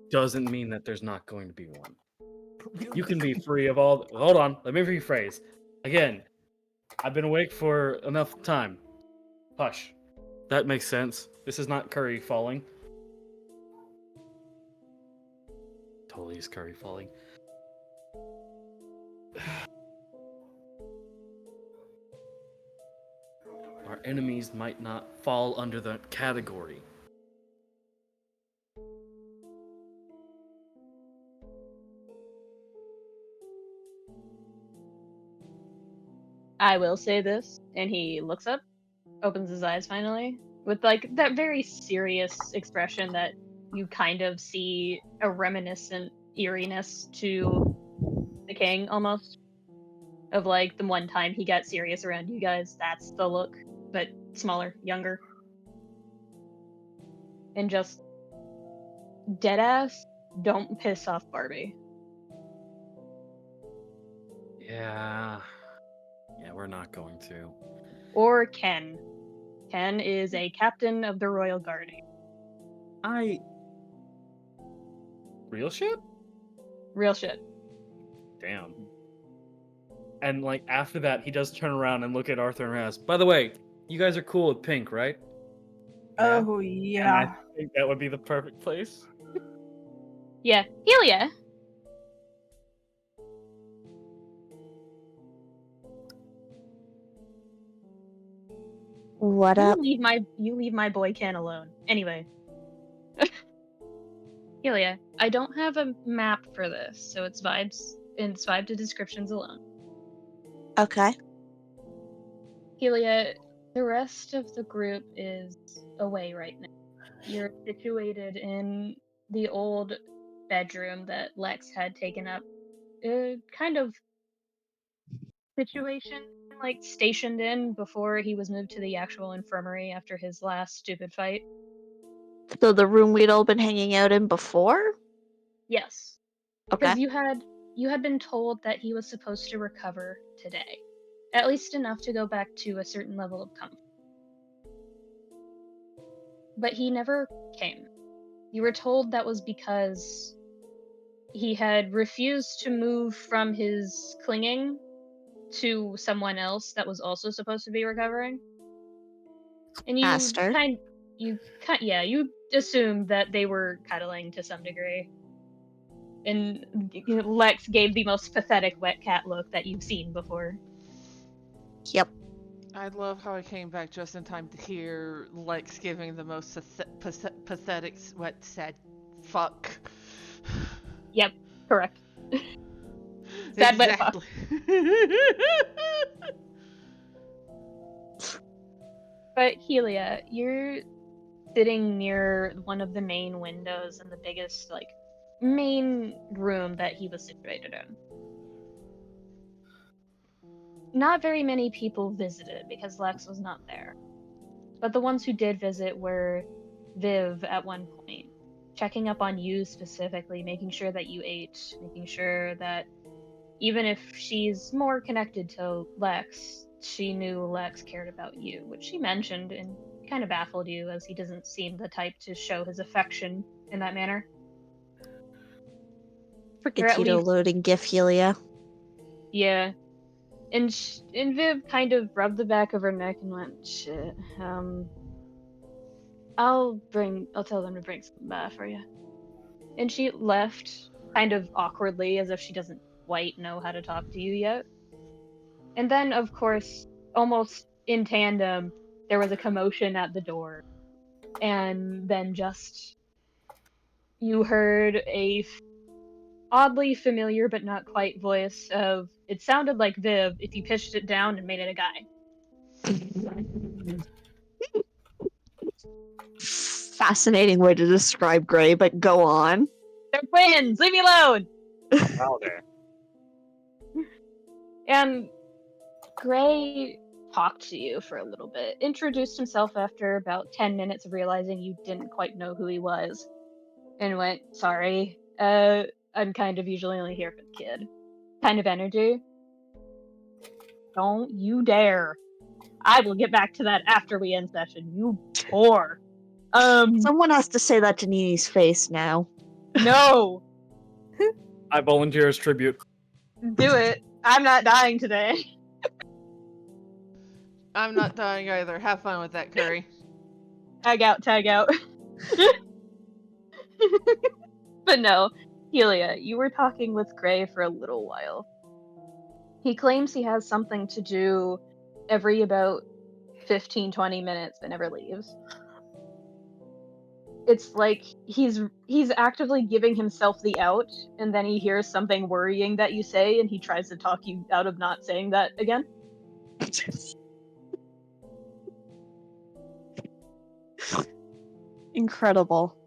doesn't mean that there's not going to be one. You can be free of all. Hold on, let me rephrase. Again, I've been awake for enough time. Hush. That makes sense. This is not Kuri falling. Totally is Kuri falling. Our enemies might not fall under the category. I will say this, and he looks up, opens his eyes finally, with like that very serious expression that you kind of see a reminiscent eeriness to the king almost. Of like the one time he got serious around you guys, that's the look, but smaller, younger. And just deadass, don't piss off Barbie. Yeah, we're not going to. Or Ken. Ken is a captain of the Royal Guard. Real shit? Real shit. Damn. And like after that, he does turn around and look at Arthur and Razz. By the way, you guys are cool with pink, right? Oh And yeah. I think that would be the perfect place. Yeah, Helia. What up? You leave my boy Ken alone. Anyway. Helia, I don't have a map for this, so it's vibes to descriptions alone. Okay. Helia, the rest of the group is away right now. You're situated in the old bedroom that Lex had taken up. Kind of situation, like stationed in before he was moved to the actual infirmary after his last stupid fight. So the room we'd all been hanging out in before? Yes. Okay. Because you had been told that he was supposed to recover today. At least enough to go back to a certain level of comfort. But he never came. You were told that was because he had refused to move from his clinging to someone else that was also supposed to be recovering. And Aster. you assumed that they were cuddling to some degree. And Lex gave the most pathetic wet cat look that you've seen before. Yep. I love how I came back just in time to hear Lex giving the most pathetic, wet, sad fuck. Yep, correct. Sad wet fuck. But Helia, you're sitting near one of the main windows in the biggest, like, main room that he was situated in. Not very many people visited because Lex was not there. But the ones who did visit were Viv at one point, checking up on you specifically, making sure that you ate, making sure that even if she's more connected to Lex, she knew Lex cared about you, which she mentioned and kind of baffled you as he doesn't seem the type to show his affection in that manner. Freaking Or at Tito least, loading GIF Helia. yeah. And Viv kind of rubbed the back of her neck and went, "Shit. I'll tell them to bring something back for you." And she left, kind of awkwardly, as if she doesn't quite know how to talk to you yet. And then, of course, almost in tandem, there was a commotion at the door. And then just you heard a oddly familiar but not quite voice of, it sounded like Viv if you pitched it down and made it a guy. Fascinating way to describe Gray, but go on. They're twins! Leave me alone! Wow there. And Gray talked to you for a little bit, introduced himself after about 10 minutes of realizing you didn't quite know who he was, and went, "Sorry, I'm kind of usually only here for the kid." Kind of energy. Don't you dare. I will get back to that after we end session, you whore. Someone has to say that to Nini's face now. No! I volunteer as tribute. Do it. I'm not dying today. I'm not dying either. Have fun with that, Kuri. Tag out, tag out. But no, Helia, you were talking with Gray for a little while. He claims he has something to do every about 15-20 minutes but never leaves. It's like he's actively giving himself the out, and then he hears something worrying that you say, and he tries to talk you out of not saying that again. Incredible.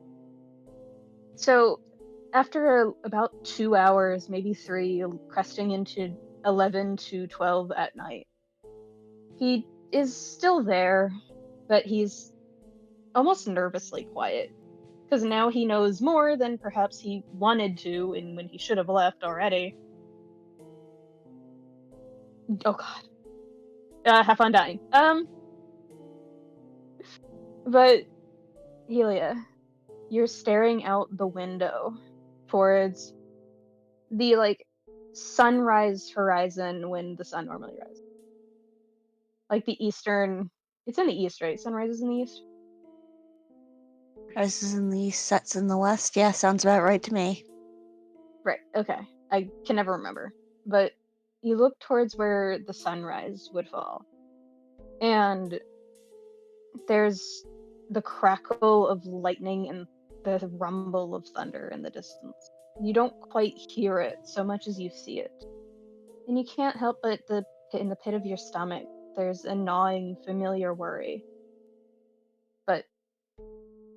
So, after about 2 hours, maybe 3, cresting into 11 to 12 at night, he is still there, but he's almost nervously quiet. Because now he knows more than perhaps he wanted to, and when he should have left already. Oh god. Have fun dying. But, Helia, you're staring out the window towards the, like, sunrise horizon when the sun normally rises. Like the eastern... It's in the east, right? Sunrise is in the east? Rises in the east, sets in the west. Yeah, sounds about right to me. Right, okay. I can never remember. But you look towards where the sunrise would fall. And there's the crackle of lightning and the rumble of thunder in the distance. You don't quite hear it so much as you see it. And you can't help but in the pit of your stomach, there's a gnawing, familiar worry. But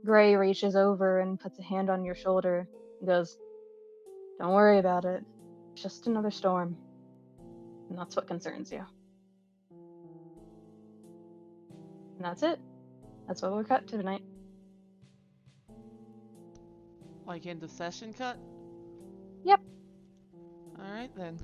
Gray reaches over and puts a hand on your shoulder and goes, "Don't worry about it. It's just another storm. And that's what concerns you." And that's it. That's what we're cut to tonight. Like end of session cut? Yep. Alright then.